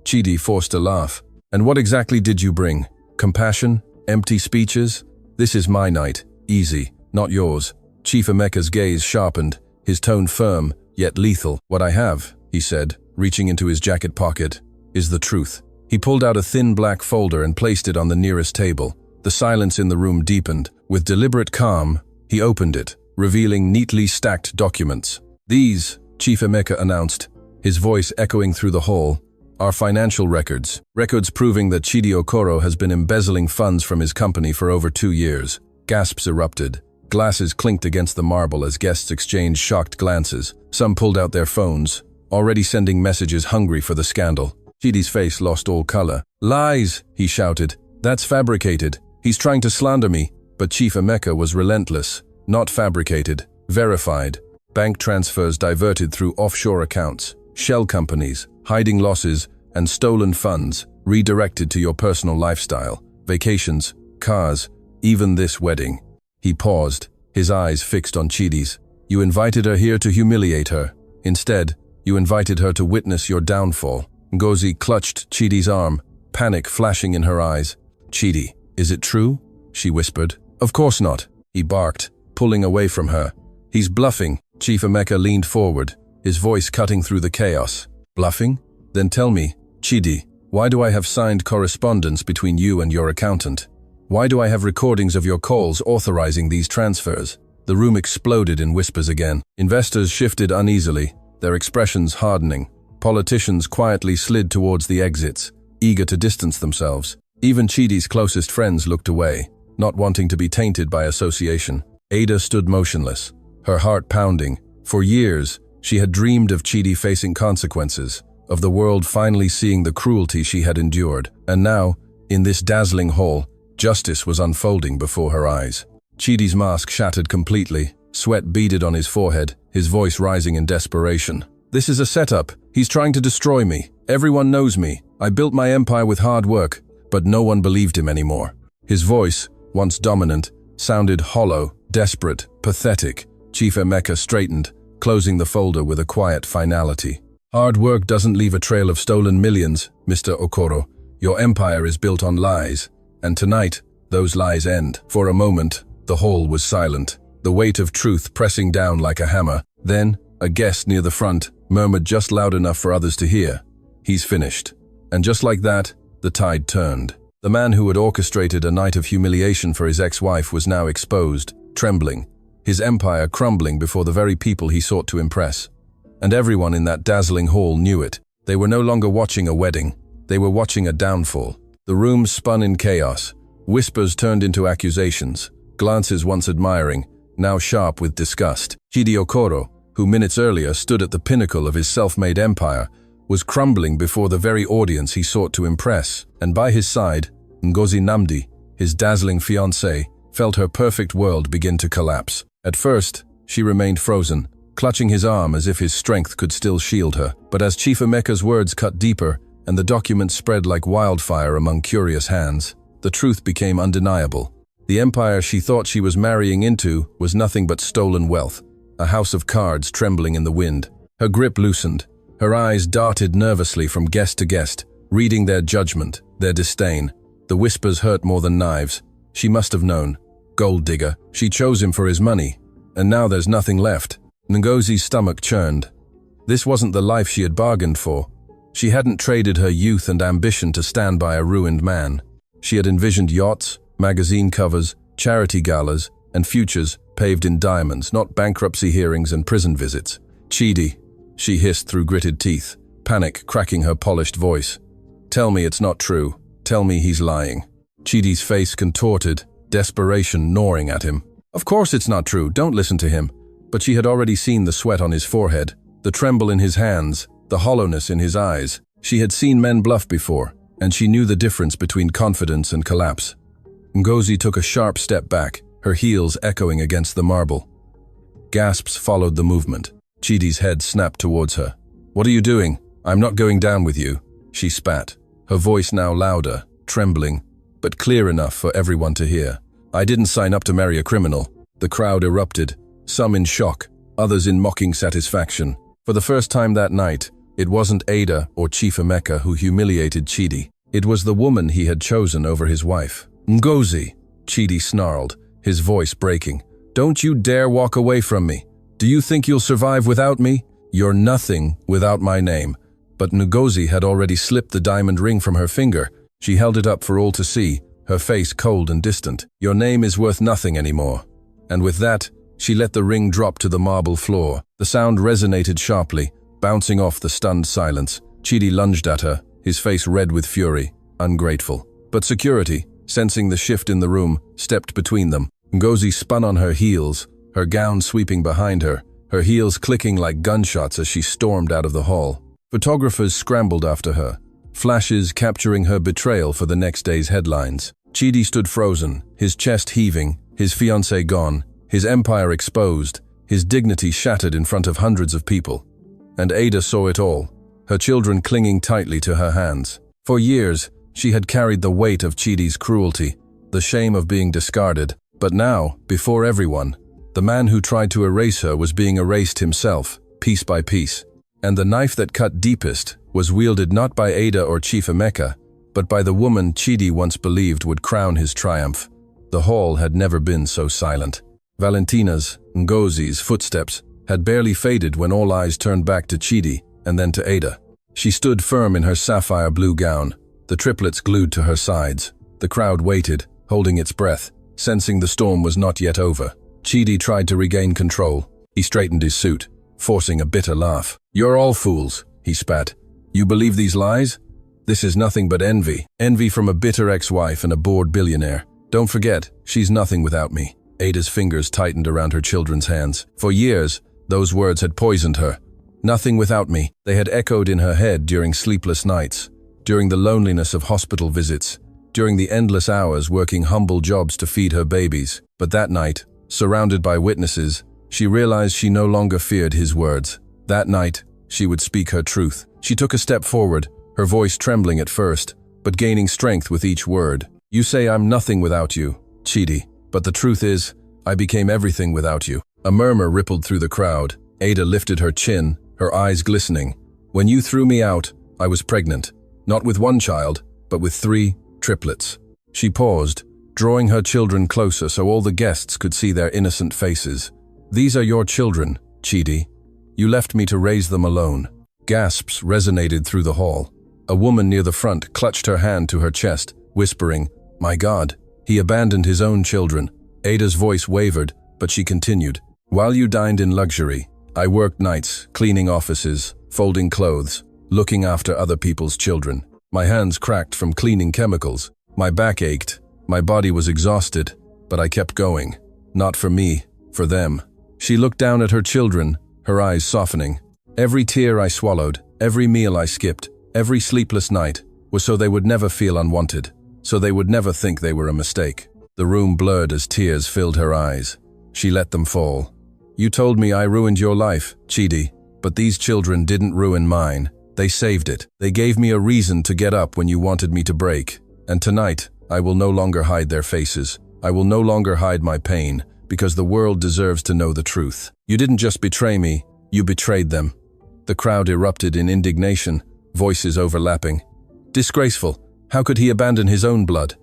Chidi forced a laugh. "And what exactly did you bring? Compassion? Empty speeches? This is my night, easy, not yours." Chief Emeka's gaze sharpened, his tone firm, yet lethal. "What I have," he said, reaching into his jacket pocket, "is the truth." He pulled out a thin black folder and placed it on the nearest table. The silence in the room deepened. With deliberate calm, he opened it, revealing neatly stacked documents. "These," Chief Emeka announced, his voice echoing through the hall, "are financial records. Records proving that Chidi Okoro has been embezzling funds from his company for over 2 years." Gasps erupted. Glasses clinked against the marble as guests exchanged shocked glances. Some pulled out their phones, already sending messages hungry for the scandal. Chidi's face lost all color. "Lies!" he shouted. "That's fabricated. He's trying to slander me." But Chief Emeka was relentless. "Not fabricated. Verified. Bank transfers diverted through offshore accounts, shell companies, hiding losses, and stolen funds redirected to your personal lifestyle, vacations, cars, even this wedding." He paused, his eyes fixed on Chidi's. "You invited her here to humiliate her. Instead, you invited her to witness your downfall." Ngozi clutched Chidi's arm, panic flashing in her eyes. "Chidi, is it true?" she whispered. "Of course not," he barked, pulling away from her. "He's bluffing." Chief Emeka leaned forward, his voice cutting through the chaos. "Bluffing? Then tell me, Chidi, why do I have signed correspondence between you and your accountant? Why do I have recordings of your calls authorizing these transfers?" The room exploded in whispers again. Investors shifted uneasily, their expressions hardening. Politicians quietly slid towards the exits, eager to distance themselves. Even Chidi's closest friends looked away, not wanting to be tainted by association. Ada stood motionless, her heart pounding. For years, she had dreamed of Chidi facing consequences, of the world finally seeing the cruelty she had endured. And now, in this dazzling hall, justice was unfolding before her eyes. Chidi's mask shattered completely, sweat beaded on his forehead, his voice rising in desperation. "This is a setup. He's trying to destroy me. Everyone knows me. I built my empire with hard work, but no one believed him anymore." His voice, once dominant, sounded hollow, desperate, Pathetic, Chief Emeka straightened, closing the folder with a quiet finality. Hard work doesn't leave a trail of stolen millions, Mr. Okoro. Your empire is built on lies, and tonight, those lies end. For a moment, the hall was silent, the weight of truth pressing down like a hammer. Then, a guest near the front murmured just loud enough for others to hear, "He's finished." And just like that, the tide turned. The man who had orchestrated a night of humiliation for his ex-wife was now exposed, trembling, his empire crumbling before the very people he sought to impress. And everyone in that dazzling hall knew it. They were no longer watching a wedding, they were watching a downfall. The room spun in chaos. Whispers turned into accusations, glances once admiring, now sharp with disgust. Chidi Okoro, who minutes earlier stood at the pinnacle of his self-made empire, was crumbling before the very audience he sought to impress. And by his side, Ngozi Namdi, his dazzling fiancée, felt her perfect world begin to collapse. At first, she remained frozen, clutching his arm as if his strength could still shield her. But as Chief Emeka's words cut deeper and the document spread like wildfire among curious hands, the truth became undeniable. The empire she thought she was marrying into was nothing but stolen wealth, a house of cards trembling in the wind. Her grip loosened. Her eyes darted nervously from guest to guest, reading their judgment, their disdain. The whispers hurt more than knives. She must have known. Gold digger. She chose him for his money. And now there's nothing left. Ngozi's stomach churned. This wasn't the life she had bargained for. She hadn't traded her youth and ambition to stand by a ruined man. She had envisioned yachts, magazine covers, charity galas, and futures paved in diamonds, not bankruptcy hearings and prison visits. "Chidi," she hissed through gritted teeth, panic cracking her polished voice. "Tell me it's not true. Tell me he's lying." Chidi's face contorted, desperation gnawing at him. Of course it's not true, don't listen to him. But she had already seen the sweat on his forehead, the tremble in his hands, the hollowness in his eyes. She had seen men bluff before, and she knew the difference between confidence and collapse. Ngozi took a sharp step back, her heels echoing against the marble. Gasps followed the movement. Chidi's head snapped towards her. "What are you doing? I'm not going down with you," she spat, her voice now louder, trembling, but clear enough for everyone to hear. "I didn't sign up to marry a criminal." The crowd erupted, some in shock, others in mocking satisfaction. For the first time that night, it wasn't Ada or Chief Emeka who humiliated Chidi. It was the woman he had chosen over his wife. "Ngozi," Chidi snarled, his voice breaking. "Don't you dare walk away from me. Do you think you'll survive without me? You're nothing without my name." But Ngozi had already slipped the diamond ring from her finger. She held it up for all to see, her face cold and distant. "Your name is worth nothing anymore." And with that, she let the ring drop to the marble floor. The sound resonated sharply, bouncing off the stunned silence. Chidi lunged at her, his face red with fury, ungrateful. But security, sensing the shift in the room, stepped between them. Ngozi spun on her heels, her gown sweeping behind her, her heels clicking like gunshots as she stormed out of the hall. Photographers scrambled after her, flashes capturing her betrayal for the next day's headlines. Chidi stood frozen, his chest heaving, his fiancée gone, his empire exposed, his dignity shattered in front of hundreds of people. And Ada saw it all, her children clinging tightly to her hands. For years, she had carried the weight of Chidi's cruelty, the shame of being discarded. But now, before everyone, the man who tried to erase her was being erased himself, piece by piece. And the knife that cut deepest was wielded not by Ada or Chief Emeka, but by the woman Chidi once believed would crown his triumph. The hall had never been so silent. Valentina's, Ngozi's footsteps had barely faded when all eyes turned back to Chidi and then to Ada. She stood firm in her sapphire blue gown, the triplets glued to her sides. The crowd waited, holding its breath, sensing the storm was not yet over. Chidi tried to regain control. He straightened his suit, forcing a bitter laugh. "You're all fools," he spat. "You believe these lies? This is nothing but envy. Envy from a bitter ex-wife and a bored billionaire. Don't forget, she's nothing without me." Ada's fingers tightened around her children's hands. For years, those words had poisoned her. Nothing without me. They had echoed in her head during sleepless nights, during the loneliness of hospital visits, during the endless hours working humble jobs to feed her babies. But that night, surrounded by witnesses, she realized she no longer feared his words. That night, she would speak her truth. She took a step forward, her voice trembling at first, but gaining strength with each word. "You say I'm nothing without you, Chidi, but the truth is, I became everything without you. A murmur rippled through the crowd. Ada lifted her chin, her eyes glistening. When you threw me out, I was pregnant. Not with one child, but with 3 triplets. She paused, drawing her children closer so all the guests could see their innocent faces. These are your children, Chidi. You left me to raise them alone. Gasps resonated through the hall. A woman near the front clutched her hand to her chest, whispering, "My God, he abandoned his own children." Ada's voice wavered, but she continued. While you dined in luxury, I worked nights, cleaning offices, folding clothes, looking after other people's children. My hands cracked from cleaning chemicals. My back ached. My body was exhausted, but I kept going. Not for me, for them. She looked down at her children, her eyes softening. Every tear I swallowed, every meal I skipped, every sleepless night was so they would never feel unwanted, so they would never think they were a mistake. The room blurred as tears filled her eyes. She let them fall. You told me I ruined your life, Chidi, but these children didn't ruin mine. They saved it. They gave me a reason to get up when you wanted me to break. And tonight, I will no longer hide their faces. I will no longer hide my pain, because the world deserves to know the truth. You didn't just betray me, you betrayed them. The crowd erupted in indignation, voices overlapping. Disgraceful. How could he abandon his own blood?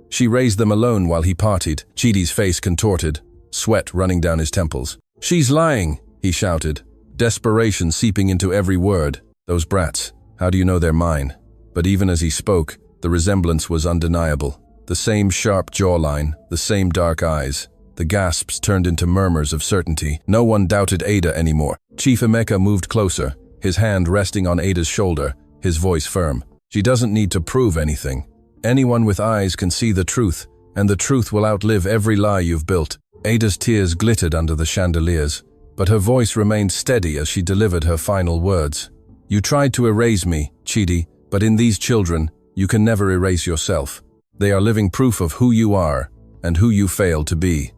She raised them alone while he partied. Chidi's face contorted, sweat running down his temples. She's lying, he shouted, desperation seeping into every word. Those brats, how do you know they're mine? But even as he spoke, the resemblance was undeniable. The same sharp jawline, the same dark eyes. The gasps turned into murmurs of certainty. No one doubted Ada anymore. Chief Emeka moved closer, his hand resting on Ada's shoulder, his voice firm. She doesn't need to prove anything. Anyone with eyes can see the truth, and the truth will outlive every lie you've built. Ada's tears glittered under the chandeliers, but her voice remained steady as she delivered her final words. You tried to erase me, Chidi, but in these children, you can never erase yourself. They are living proof of who you are and who you failed to be.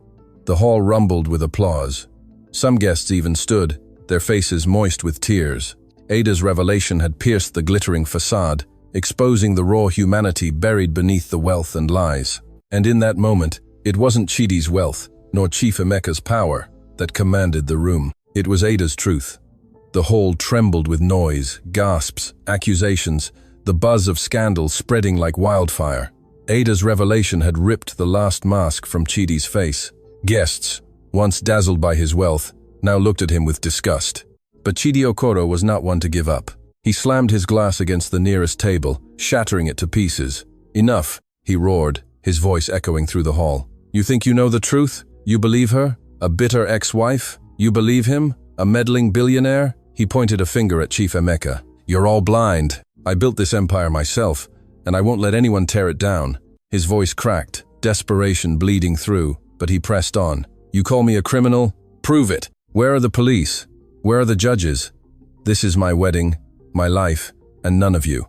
The hall rumbled with applause. Some guests even stood, their faces moist with tears. Ada's revelation had pierced the glittering facade, exposing the raw humanity buried beneath the wealth and lies. And in that moment, it wasn't Chidi's wealth, nor Chief Emeka's power, that commanded the room. It was Ada's truth. The hall trembled with noise, gasps, accusations, the buzz of scandal spreading like wildfire. Ada's revelation had ripped the last mask from Chidi's face. Guests, once dazzled by his wealth, now looked at him with disgust. But Chidi Okoro was not one to give up. He slammed his glass against the nearest table, shattering it to pieces. Enough, he roared, his voice echoing through the hall. You think you know the truth? You believe her? A bitter ex-wife? You believe him? A meddling billionaire? He pointed a finger at Chief Emeka. You're all blind. I built this empire myself, and I won't let anyone tear it down. His voice cracked, desperation bleeding through, but he pressed on. You call me a criminal? Prove it. Where are the police? Where are the judges? This is my wedding, my life, and none of you.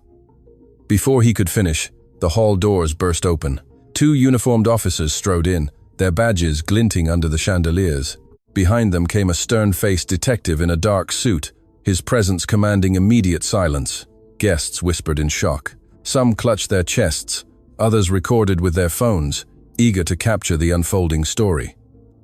Before he could finish, the hall doors burst open. 2 uniformed officers strode in, their badges glinting under the chandeliers. Behind them came a stern-faced detective in a dark suit, his presence commanding immediate silence. Guests whispered in shock. Some clutched their chests, others recorded with their phones, eager to capture the unfolding story.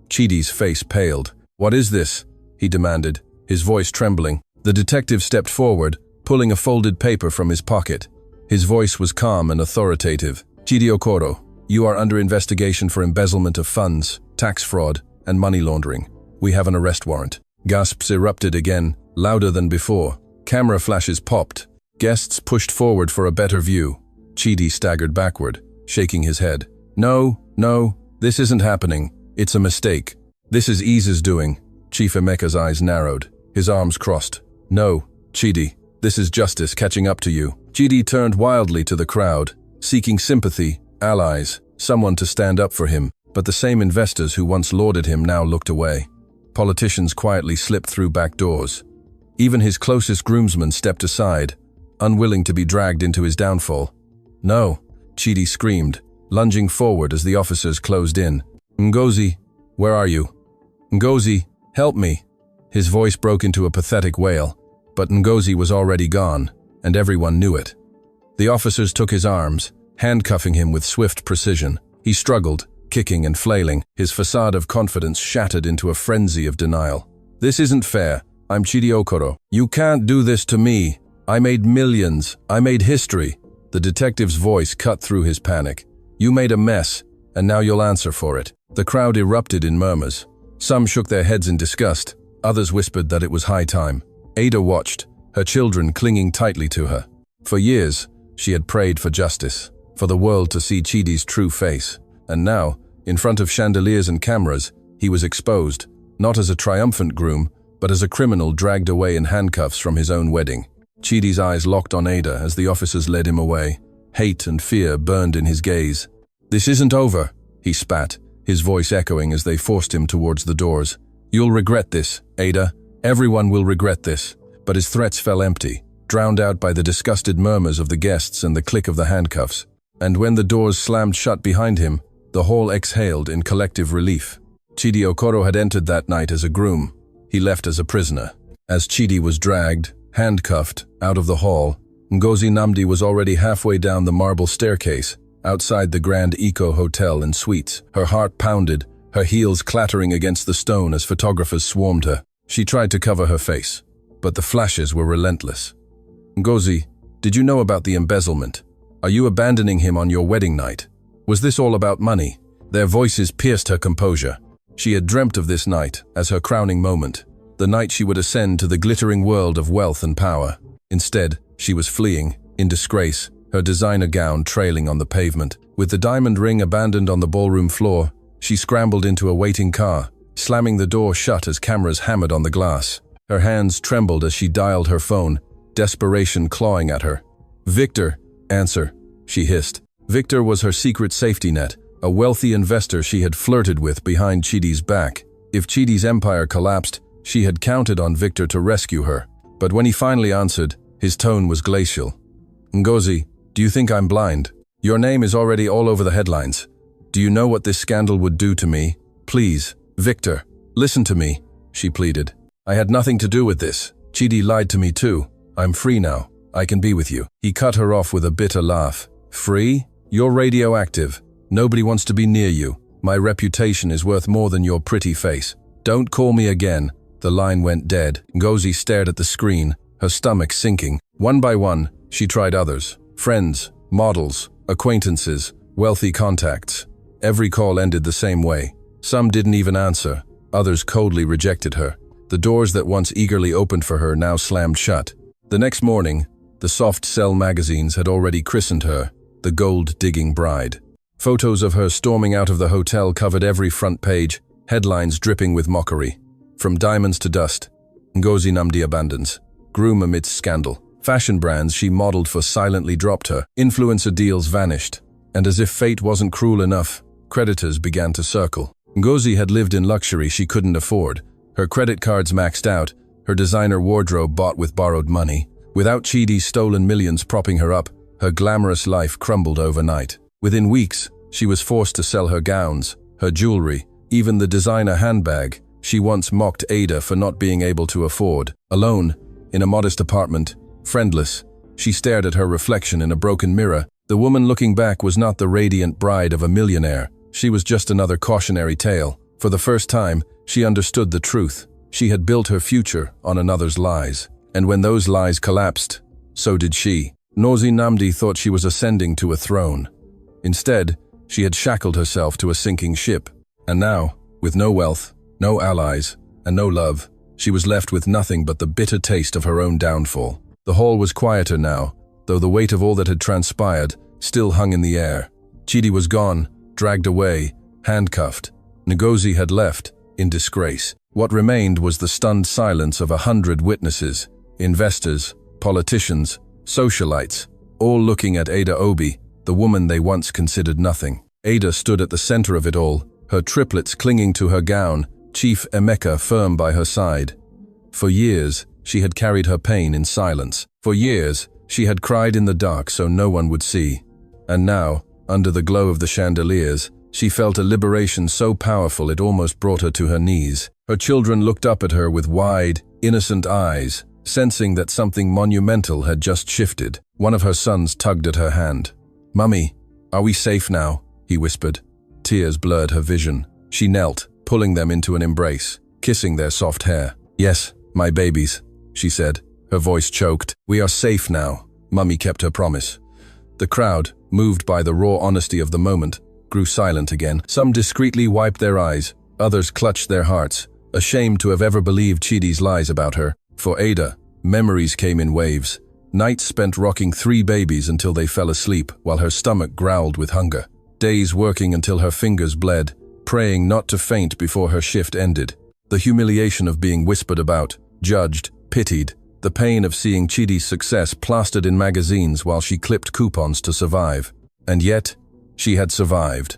Chidi's face paled. What is this? He demanded, his voice trembling. The detective stepped forward, pulling a folded paper from his pocket. His voice was calm and authoritative. Chidi Okoro, you are under investigation for embezzlement of funds, tax fraud, and money laundering. We have an arrest warrant. Gasps erupted again, louder than before. Camera flashes popped. Guests pushed forward for a better view. Chidi staggered backward, shaking his head. No, this isn't happening. It's a mistake. This is Iza's doing. Chief Emeka's eyes narrowed, his arms crossed. No, Chidi, this is justice catching up to you. Chidi turned wildly to the crowd, seeking sympathy, allies, someone to stand up for him, but the same investors who once lauded him now looked away. Politicians quietly slipped through back doors. Even his closest groomsmen stepped aside, unwilling to be dragged into his downfall. No, Chidi screamed, lunging forward as the officers closed in. Ngozi, where are you? Ngozi, help me. His voice broke into a pathetic wail, but Ngozi was already gone, and everyone knew it. The officers took his arms, handcuffing him with swift precision. He struggled, kicking and flailing, his facade of confidence shattered into a frenzy of denial. "This isn't fair. I'm Chidi Okoro. You can't do this to me. I made millions. I made history." The detective's voice cut through his panic. "You made a mess, and now you'll answer for it." The crowd erupted in murmurs. Some shook their heads in disgust. Others whispered that it was high time. Ada watched, her children clinging tightly to her. For years, she had prayed for justice, for the world to see Chidi's true face. And now, in front of chandeliers and cameras, he was exposed, not as a triumphant groom, but as a criminal dragged away in handcuffs from his own wedding. Chidi's eyes locked on Ada as the officers led him away. Hate and fear burned in his gaze. "This isn't over," he spat, his voice echoing as they forced him towards the doors. "You'll regret this, Ada. Everyone will regret this." But his threats fell empty, drowned out by the disgusted murmurs of the guests and the click of the handcuffs. And when the doors slammed shut behind him, the hall exhaled in collective relief. Chidi Okoro had entered that night as a groom. He left as a prisoner. As Chidi was dragged, handcuffed, out of the hall, Ngozi Namdi was already halfway down the marble staircase, outside the Grand Eco Hotel and Suites. Her heart pounded, her heels clattering against the stone as photographers swarmed her. She tried to cover her face, but the flashes were relentless. "Ngozi, did you know about the embezzlement? Are you abandoning him on your wedding night? Was this all about money?" Their voices pierced her composure. She had dreamt of this night as her crowning moment, the night she would ascend to the glittering world of wealth and power. Instead, she was fleeing, in disgrace, her designer gown trailing on the pavement. With the diamond ring abandoned on the ballroom floor, she scrambled into a waiting car, slamming the door shut as cameras hammered on the glass. Her hands trembled as she dialed her phone, desperation clawing at her. "Victor, answer," she hissed. Victor was her secret safety net, a wealthy investor she had flirted with behind Chidi's back. If Chidi's empire collapsed, she had counted on Victor to rescue her. But when he finally answered, his tone was glacial. "Ngozi, do you think I'm blind? Your name is already all over the headlines. Do you know what this scandal would do to me? Please, Victor, listen to me," she pleaded. "I had nothing to do with this. Chidi lied to me too. I'm free now. I can be with you." He cut her off with a bitter laugh. "Free? You're radioactive. Nobody wants to be near you. My reputation is worth more than your pretty face. Don't call me again." The line went dead. Ngozi stared at the screen, her stomach sinking. One by one, she tried others. Friends, models, acquaintances, wealthy contacts. Every call ended the same way. Some didn't even answer. Others coldly rejected her. The doors that once eagerly opened for her now slammed shut. The next morning, the soft sell magazines had already christened her the gold-digging bride. Photos of her storming out of the hotel covered every front page, headlines dripping with mockery. From diamonds to dust, Ngozi Namdi abandons. Groom amidst scandal. Fashion brands she modeled for silently dropped her. Influencer deals vanished. And as if fate wasn't cruel enough, creditors began to circle. Ngozi had lived in luxury she couldn't afford. Her credit cards maxed out, her designer wardrobe bought with borrowed money. Without Chidi's stolen millions propping her up, her glamorous life crumbled overnight. Within weeks, she was forced to sell her gowns, her jewelry, even the designer handbag she once mocked Ada for not being able to afford. Alone, in a modest apartment, friendless, she stared at her reflection in a broken mirror. The woman looking back was not the radiant bride of a millionaire. She was just another cautionary tale. For the first time, she understood the truth. She had built her future on another's lies. And when those lies collapsed, so did she. Ngozi Namdi thought she was ascending to a throne. Instead, she had shackled herself to a sinking ship. And now, with no wealth, no allies, and no love, she was left with nothing but the bitter taste of her own downfall. The hall was quieter now, though the weight of all that had transpired still hung in the air. Chidi was gone, dragged away, handcuffed. Ngozi had left, in disgrace. What remained was the stunned silence of 100 witnesses, investors, politicians, socialites, all looking at Ada Obi, the woman they once considered nothing. Ada stood at the center of it all, her triplets clinging to her gown, Chief Emeka firm by her side. For years, she had carried her pain in silence. For years, she had cried in the dark so no one would see. And now, under the glow of the chandeliers, she felt a liberation so powerful it almost brought her to her knees. Her children looked up at her with wide, innocent eyes, sensing that something monumental had just shifted. One of her sons tugged at her hand. "Mummy, are we safe now?" he whispered. Tears blurred her vision. She knelt, pulling them into an embrace, kissing their soft hair. "Yes, my babies," she said, her voice choked. "We are safe now." Mummy kept her promise. The crowd, moved by the raw honesty of the moment, grew silent again. Some discreetly wiped their eyes, others clutched their hearts, ashamed to have ever believed Chidi's lies about her. For Ada, memories came in waves. Nights spent rocking 3 babies until they fell asleep, while her stomach growled with hunger. Days working until her fingers bled, praying not to faint before her shift ended. The humiliation of being whispered about, judged, pitied, the pain of seeing Chidi's success plastered in magazines while she clipped coupons to survive. And yet, she had survived.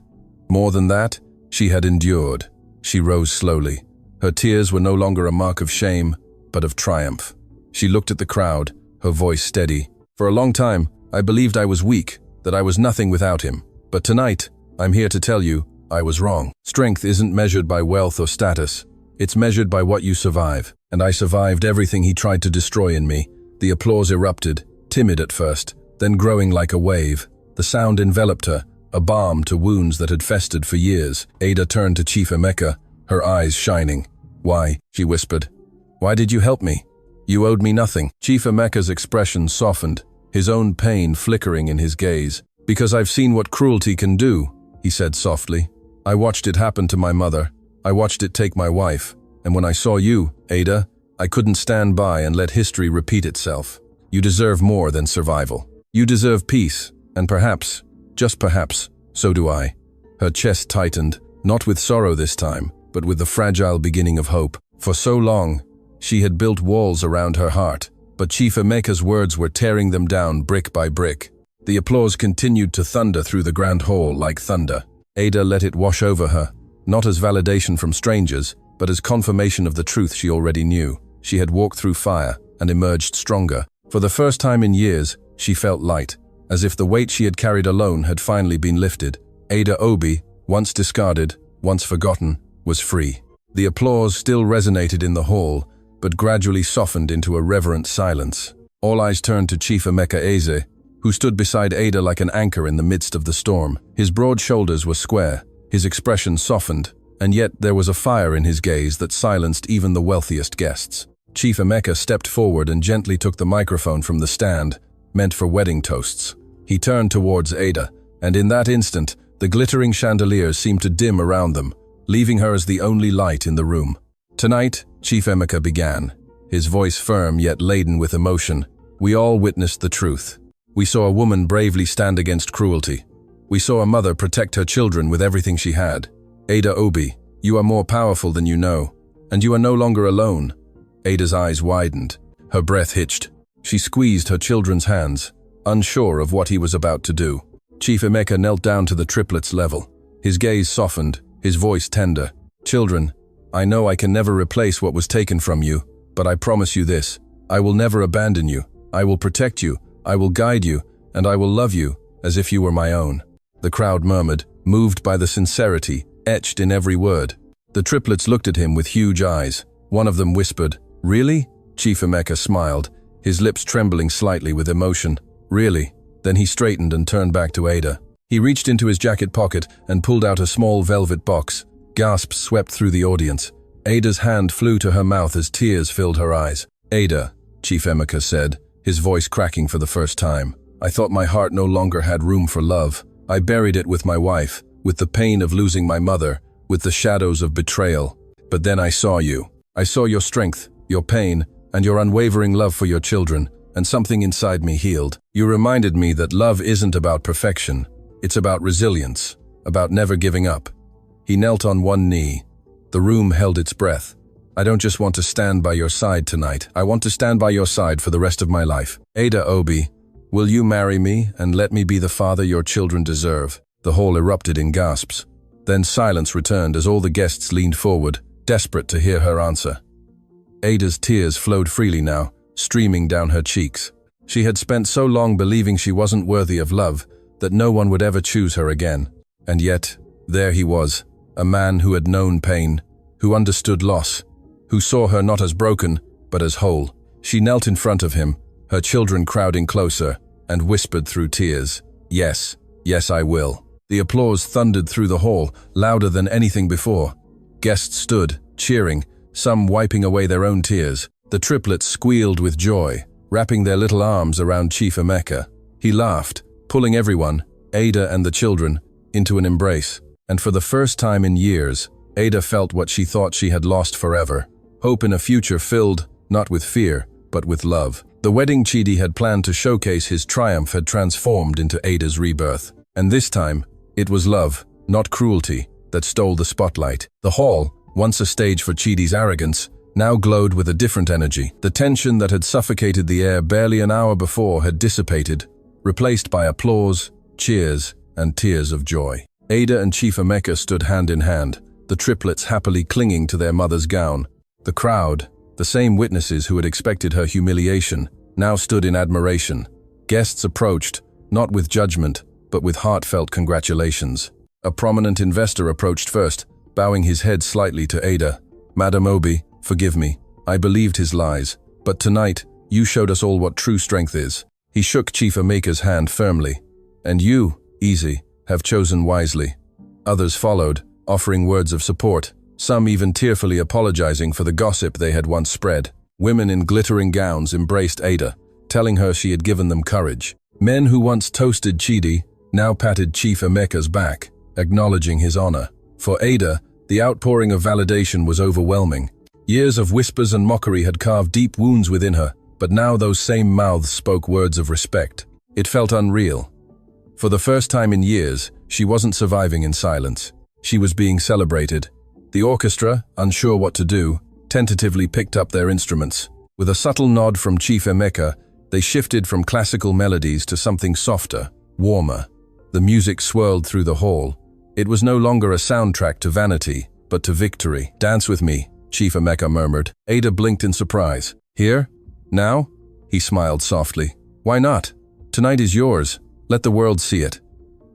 More than that, she had endured. She rose slowly. Her tears were no longer a mark of shame, but of triumph. She looked at the crowd, her voice steady. "For a long time, I believed I was weak, that I was nothing without him. But tonight, I'm here to tell you, I was wrong. Strength isn't measured by wealth or status. It's measured by what you survive. And I survived everything he tried to destroy in me." The applause erupted, timid at first, then growing like a wave. The sound enveloped her, a balm to wounds that had festered for years. Ada turned to Chief Emeka, her eyes shining. "Why?" she whispered. "Why did you help me? You owed me nothing." Chief Emeka's expression softened, his own pain flickering in his gaze. "Because I've seen what cruelty can do," he said softly. "I watched it happen to my mother. I watched it take my wife. And when I saw you, Ada, I couldn't stand by and let history repeat itself. You deserve more than survival. You deserve peace, and perhaps, just perhaps, so do I." Her chest tightened, not with sorrow this time, but with the fragile beginning of hope. For so long, she had built walls around her heart, but Chief Emeka's words were tearing them down brick by brick. The applause continued to thunder through the grand hall like thunder. Ada let it wash over her, not as validation from strangers, but as confirmation of the truth she already knew. She had walked through fire and emerged stronger. For the first time in years, she felt light, as if the weight she had carried alone had finally been lifted. Ada Obi, once discarded, once forgotten, was free. The applause still resonated in the hall, but gradually softened into a reverent silence. All eyes turned to Chief Emeka Eze, who stood beside Ada like an anchor in the midst of the storm. His broad shoulders were square, his expression softened, and yet there was a fire in his gaze that silenced even the wealthiest guests. Chief Emeka stepped forward and gently took the microphone from the stand, meant for wedding toasts. He turned towards Ada, and in that instant, the glittering chandeliers seemed to dim around them, leaving her as the only light in the room. "Tonight," Chief Emeka began, his voice firm yet laden with emotion, "we all witnessed the truth. We saw a woman bravely stand against cruelty. We saw a mother protect her children with everything she had. Ada Obi, you are more powerful than you know, and you are no longer alone." Ada's eyes widened, her breath hitched. She squeezed her children's hands, unsure of what he was about to do. Chief Emeka knelt down to the triplets' level. His gaze softened, his voice tender. "Children, I know I can never replace what was taken from you, but I promise you this. I will never abandon you. I will protect you. I will guide you, and I will love you as if you were my own." The crowd murmured, moved by the sincerity etched in every word. The triplets looked at him with huge eyes. One of them whispered, "Really?" Chief Emeka smiled, his lips trembling slightly with emotion. "Really?" Then he straightened and turned back to Ada. He reached into his jacket pocket and pulled out a small velvet box. Gasps swept through the audience. Ada's hand flew to her mouth as tears filled her eyes. "Ada," Chief Emeka said, his voice cracking for the first time, "I thought my heart no longer had room for love. I buried it with my wife, with the pain of losing my mother, with the shadows of betrayal. But then I saw you. I saw your strength, your pain, and your unwavering love for your children, and something inside me healed. You reminded me that love isn't about perfection. It's about resilience, about never giving up." He knelt on one knee. The room held its breath. "I don't just want to stand by your side tonight. I want to stand by your side for the rest of my life. Ada Obi, will you marry me and let me be the father your children deserve?" The hall erupted in gasps. Then silence returned as all the guests leaned forward, desperate to hear her answer. Ada's tears flowed freely now, streaming down her cheeks. She had spent so long believing she wasn't worthy of love, that no one would ever choose her again. And yet, there he was, a man who had known pain, who understood loss, who saw her not as broken, but as whole. She knelt in front of him, her children crowding closer, and whispered through tears, "Yes, yes I will." The applause thundered through the hall, louder than anything before. Guests stood, cheering, some wiping away their own tears. The triplets squealed with joy, wrapping their little arms around Chief Emeka. He laughed, pulling everyone, Ada and the children, into an embrace. And for the first time in years, Ada felt what she thought she had lost forever. Hope in a future filled, not with fear, but with love. The wedding Chidi had planned to showcase his triumph had transformed into Ada's rebirth. And this time, it was love, not cruelty, that stole the spotlight. The hall, once a stage for Chidi's arrogance, now glowed with a different energy. The tension that had suffocated the air barely an hour before had dissipated, replaced by applause, cheers, and tears of joy. Ada and Chief Emeka stood hand in hand, the triplets happily clinging to their mother's gown. The crowd, the same witnesses who had expected her humiliation, now stood in admiration. Guests approached, not with judgment, but with heartfelt congratulations. A prominent investor approached first, bowing his head slightly to Ada. "Madam Obi, forgive me. I believed his lies. But tonight, you showed us all what true strength is." He shook Chief Emeka's hand firmly. "And you, Easy, have chosen wisely." Others followed, offering words of support, some even tearfully apologizing for the gossip they had once spread. Women in glittering gowns embraced Ada, telling her she had given them courage. Men who once toasted Chidi now patted Chief Emeka's back, acknowledging his honor. For Ada, the outpouring of validation was overwhelming. Years of whispers and mockery had carved deep wounds within her, but now those same mouths spoke words of respect. It felt unreal. For the first time in years, she wasn't surviving in silence. She was being celebrated. The orchestra, unsure what to do, tentatively picked up their instruments. With a subtle nod from Chief Emeka, they shifted from classical melodies to something softer, warmer. The music swirled through the hall. It was no longer a soundtrack to vanity, but to victory. "Dance with me," Chief Emeka murmured. Ada blinked in surprise. "Here? Now?" He smiled softly. "Why not? Tonight is yours. Let the world see it."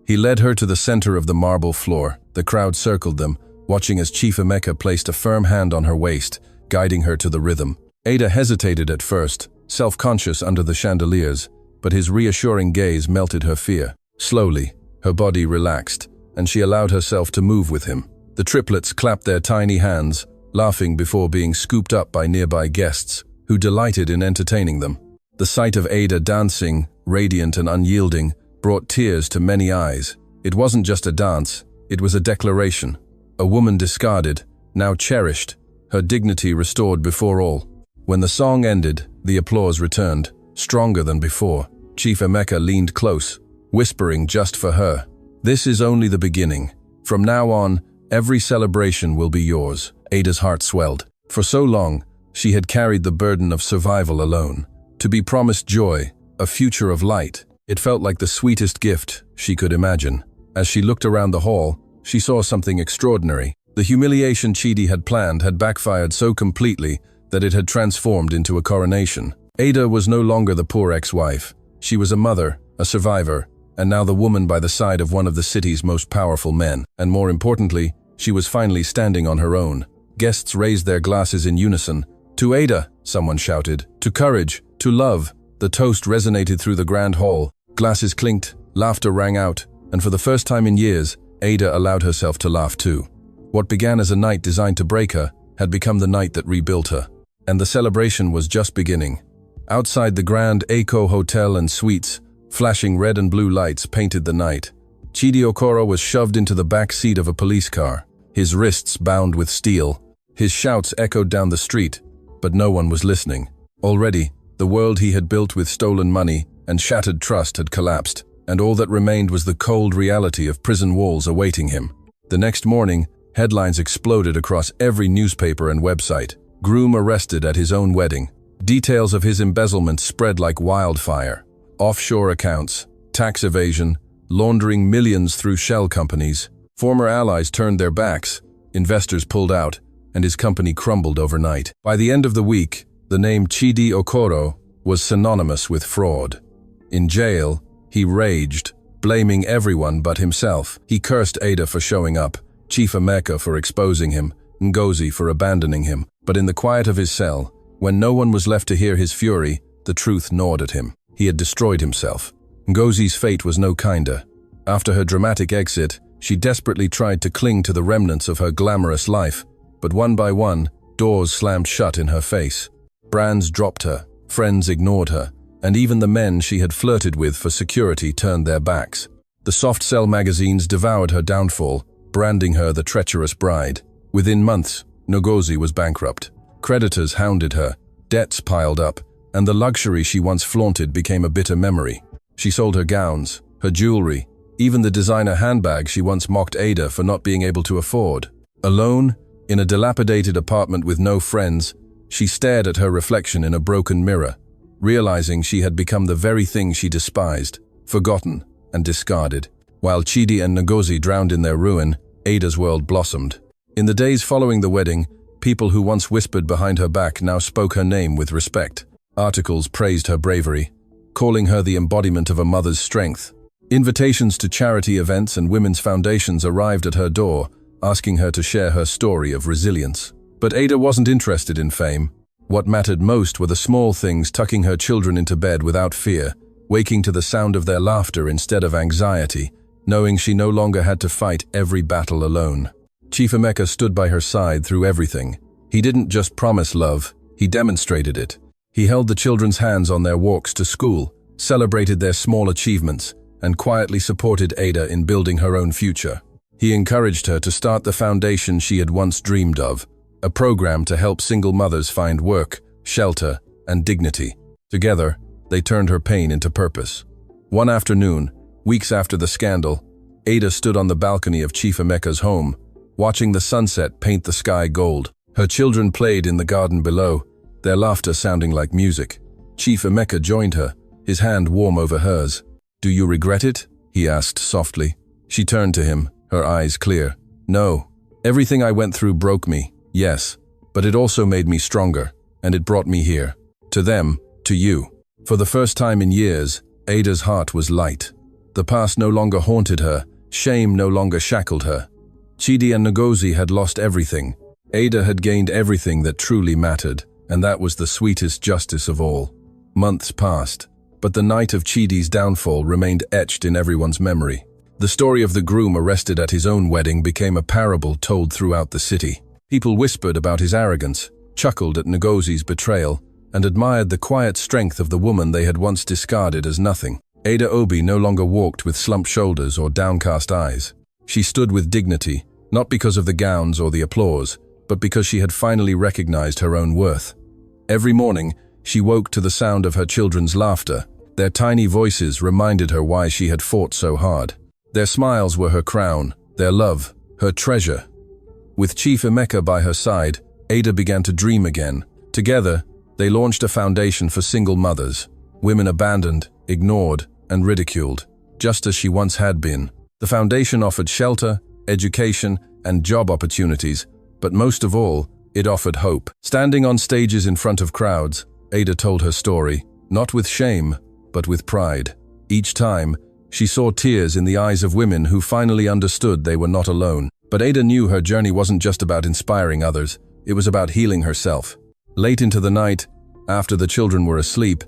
He led her to the center of the marble floor. The crowd circled them, watching as Chief Emeka placed a firm hand on her waist, guiding her to the rhythm. Ada hesitated at first, self-conscious under the chandeliers, but his reassuring gaze melted her fear. Slowly, her body relaxed, and she allowed herself to move with him. The triplets clapped their tiny hands, laughing before being scooped up by nearby guests, who delighted in entertaining them. The sight of Ada dancing, radiant and unyielding, brought tears to many eyes. It wasn't just a dance, it was a declaration. A woman discarded, now cherished, her dignity restored before all. When the song ended, the applause returned, stronger than before. Chief Emeka leaned close, whispering just for her, "This is only the beginning. From now on, every celebration will be yours." Ada's heart swelled. For so long, she had carried the burden of survival alone. To be promised joy, a future of light, it felt like the sweetest gift she could imagine. As she looked around the hall, she saw something extraordinary. The humiliation Chidi had planned had backfired so completely that it had transformed into a coronation. Ada was no longer the poor ex-wife. She was a mother, a survivor, and now the woman by the side of one of the city's most powerful men. And more importantly, she was finally standing on her own. Guests raised their glasses in unison. "To Ada," someone shouted. "To courage, to love." The toast resonated through the grand hall. Glasses clinked, laughter rang out, and for the first time in years, Ada allowed herself to laugh too. What began as a night designed to break her had become the night that rebuilt her. And the celebration was just beginning. Outside the grand Eco Hotel and Suites, flashing red and blue lights painted the night. Chidi Okoro was shoved into the back seat of a police car, his wrists bound with steel. His shouts echoed down the street, but no one was listening. Already, the world he had built with stolen money and shattered trust had collapsed, and all that remained was the cold reality of prison walls awaiting him. The next morning, headlines exploded across every newspaper and website. Groom arrested at his own wedding. Details of his embezzlement spread like wildfire. Offshore accounts, tax evasion, laundering millions through shell companies. Former allies turned their backs, investors pulled out, and his company crumbled overnight. By the end of the week, the name Chidi Okoro was synonymous with fraud. In jail, he raged, blaming everyone but himself. He cursed Ada for showing up, Chief Emeka for exposing him, Ngozi for abandoning him. But in the quiet of his cell, when no one was left to hear his fury, the truth gnawed at him. He had destroyed himself. Ngozi's fate was no kinder. After her dramatic exit, she desperately tried to cling to the remnants of her glamorous life, but one by one, doors slammed shut in her face. Brands dropped her, friends ignored her, and even the men she had flirted with for security turned their backs. The soft-sell magazines devoured her downfall, branding her the treacherous bride. Within months, Ngozi was bankrupt. Creditors hounded her, debts piled up, and the luxury she once flaunted became a bitter memory. She sold her gowns, her jewelry, even the designer handbag she once mocked Ada for not being able to afford. Alone, in a dilapidated apartment with no friends, she stared at her reflection in a broken mirror, realizing she had become the very thing she despised, forgotten, and discarded. While Chidi and Ngozi drowned in their ruin, Ada's world blossomed. In the days following the wedding, people who once whispered behind her back now spoke her name with respect. Articles praised her bravery, calling her the embodiment of a mother's strength. Invitations to charity events and women's foundations arrived at her door, asking her to share her story of resilience. But Ada wasn't interested in fame. What mattered most were the small things: tucking her children into bed without fear, waking to the sound of their laughter instead of anxiety, knowing she no longer had to fight every battle alone. Chief Emeka stood by her side through everything. He didn't just promise love, he demonstrated it. He held the children's hands on their walks to school, celebrated their small achievements, and quietly supported Ada in building her own future. He encouraged her to start the foundation she had once dreamed of, a program to help single mothers find work, shelter, and dignity. Together, they turned her pain into purpose. One afternoon, weeks after the scandal, Ada stood on the balcony of Chief Emeka's home, watching the sunset paint the sky gold. Her children played in the garden below, their laughter sounding like music. Chief Emeka joined her, his hand warm over hers. "Do you regret it?" he asked softly. She turned to him, her eyes clear. "No. Everything I went through broke me, yes, but it also made me stronger, and it brought me here. To them, to you." For the first time in years, Ada's heart was light. The past no longer haunted her, shame no longer shackled her. Chidi and Ngozi had lost everything. Ada had gained everything that truly mattered, and that was the sweetest justice of all. Months passed, but the night of Chidi's downfall remained etched in everyone's memory. The story of the groom arrested at his own wedding became a parable told throughout the city. People whispered about his arrogance, chuckled at Ngozi's betrayal, and admired the quiet strength of the woman they had once discarded as nothing. Ada Obi no longer walked with slumped shoulders or downcast eyes. She stood with dignity, not because of the gowns or the applause, but because she had finally recognized her own worth. Every morning, she woke to the sound of her children's laughter. Their tiny voices reminded her why she had fought so hard. Their smiles were her crown, their love, her treasure. With Chief Emeka by her side, Ada began to dream again. Together, they launched a foundation for single mothers, women abandoned, ignored, and ridiculed, just as she once had been. The foundation offered shelter, education, and job opportunities, but most of all, it offered hope. Standing on stages in front of crowds, Ada told her story, not with shame, but with pride. Each time, she saw tears in the eyes of women who finally understood they were not alone. But Ada knew her journey wasn't just about inspiring others, it was about healing herself. Late into the night, after the children were asleep,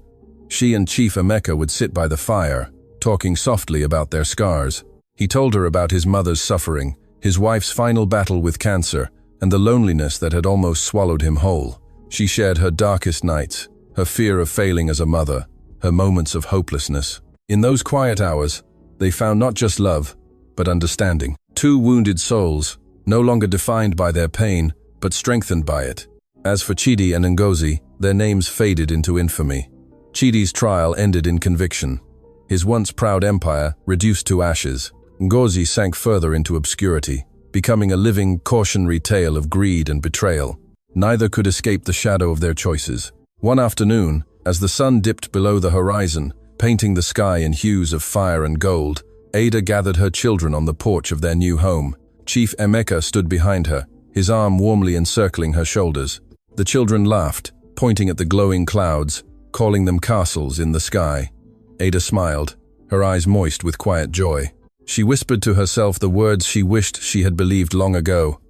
she and Chief Emeka would sit by the fire, talking softly about their scars. He told her about his mother's suffering, his wife's final battle with cancer, and the loneliness that had almost swallowed him whole. She shared her darkest nights, her fear of failing as a mother, her moments of hopelessness. In those quiet hours, they found not just love, but understanding. Two wounded souls, no longer defined by their pain, but strengthened by it. As for Chidi and Ngozi, their names faded into infamy. Chidi's trial ended in conviction. His once proud empire reduced to ashes. Ngozi sank further into obscurity, becoming a living, cautionary tale of greed and betrayal. Neither could escape the shadow of their choices. One afternoon, as the sun dipped below the horizon, painting the sky in hues of fire and gold, Ada gathered her children on the porch of their new home. Chief Emeka stood behind her, his arm warmly encircling her shoulders. The children laughed, pointing at the glowing clouds, calling them castles in the sky. Ada smiled, her eyes moist with quiet joy. She whispered to herself the words she wished she had believed long ago.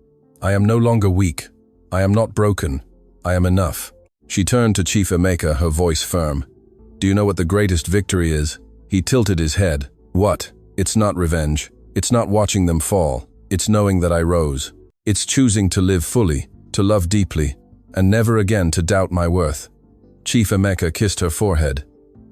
"I am no longer weak. I am not broken. I am enough." She turned to Chief Emeka, her voice firm. "Do you know what the greatest victory is?" He tilted his head. "What?" It's not revenge. It's not watching them fall. It's knowing that I rose. It's choosing to live fully, to love deeply, and never again to doubt my worth. Chief Emeka kissed her forehead.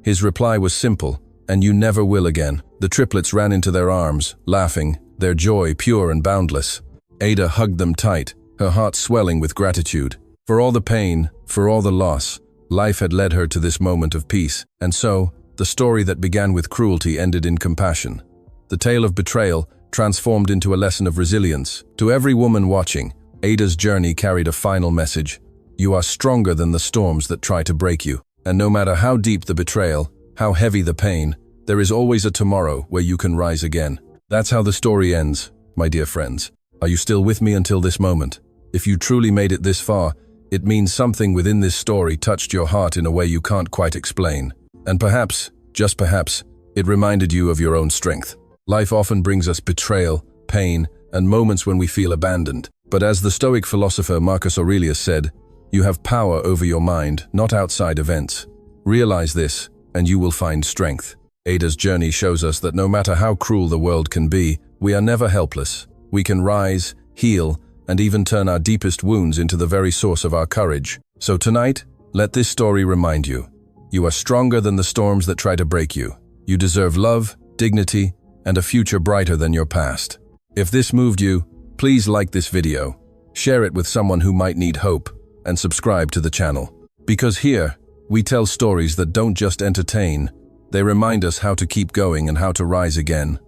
His reply was simple, and you never will again. The triplets ran into their arms, laughing, their joy pure and boundless. Ada hugged them tight, her heart swelling with gratitude. For all the pain, for all the loss, life had led her to this moment of peace. And so, the story that began with cruelty ended in compassion. The tale of betrayal transformed into a lesson of resilience. To every woman watching, Ada's journey carried a final message. You are stronger than the storms that try to break you. And no matter how deep the betrayal, how heavy the pain, there is always a tomorrow where you can rise again. That's how the story ends, my dear friends. Are you still with me until this moment? If you truly made it this far, it means something within this story touched your heart in a way you can't quite explain. And perhaps, just perhaps, it reminded you of your own strength. Life often brings us betrayal, pain, and moments when we feel abandoned. But as the Stoic philosopher Marcus Aurelius said, you have power over your mind, not outside events. Realize this, and you will find strength. Ada's journey shows us that no matter how cruel the world can be, we are never helpless. We can rise, heal, and even turn our deepest wounds into the very source of our courage. So tonight, let this story remind you. You are stronger than the storms that try to break you. You deserve love, dignity, and a future brighter than your past. If this moved you, please like this video, share it with someone who might need hope, and subscribe to the channel. Because here, we tell stories that don't just entertain, they remind us how to keep going and how to rise again.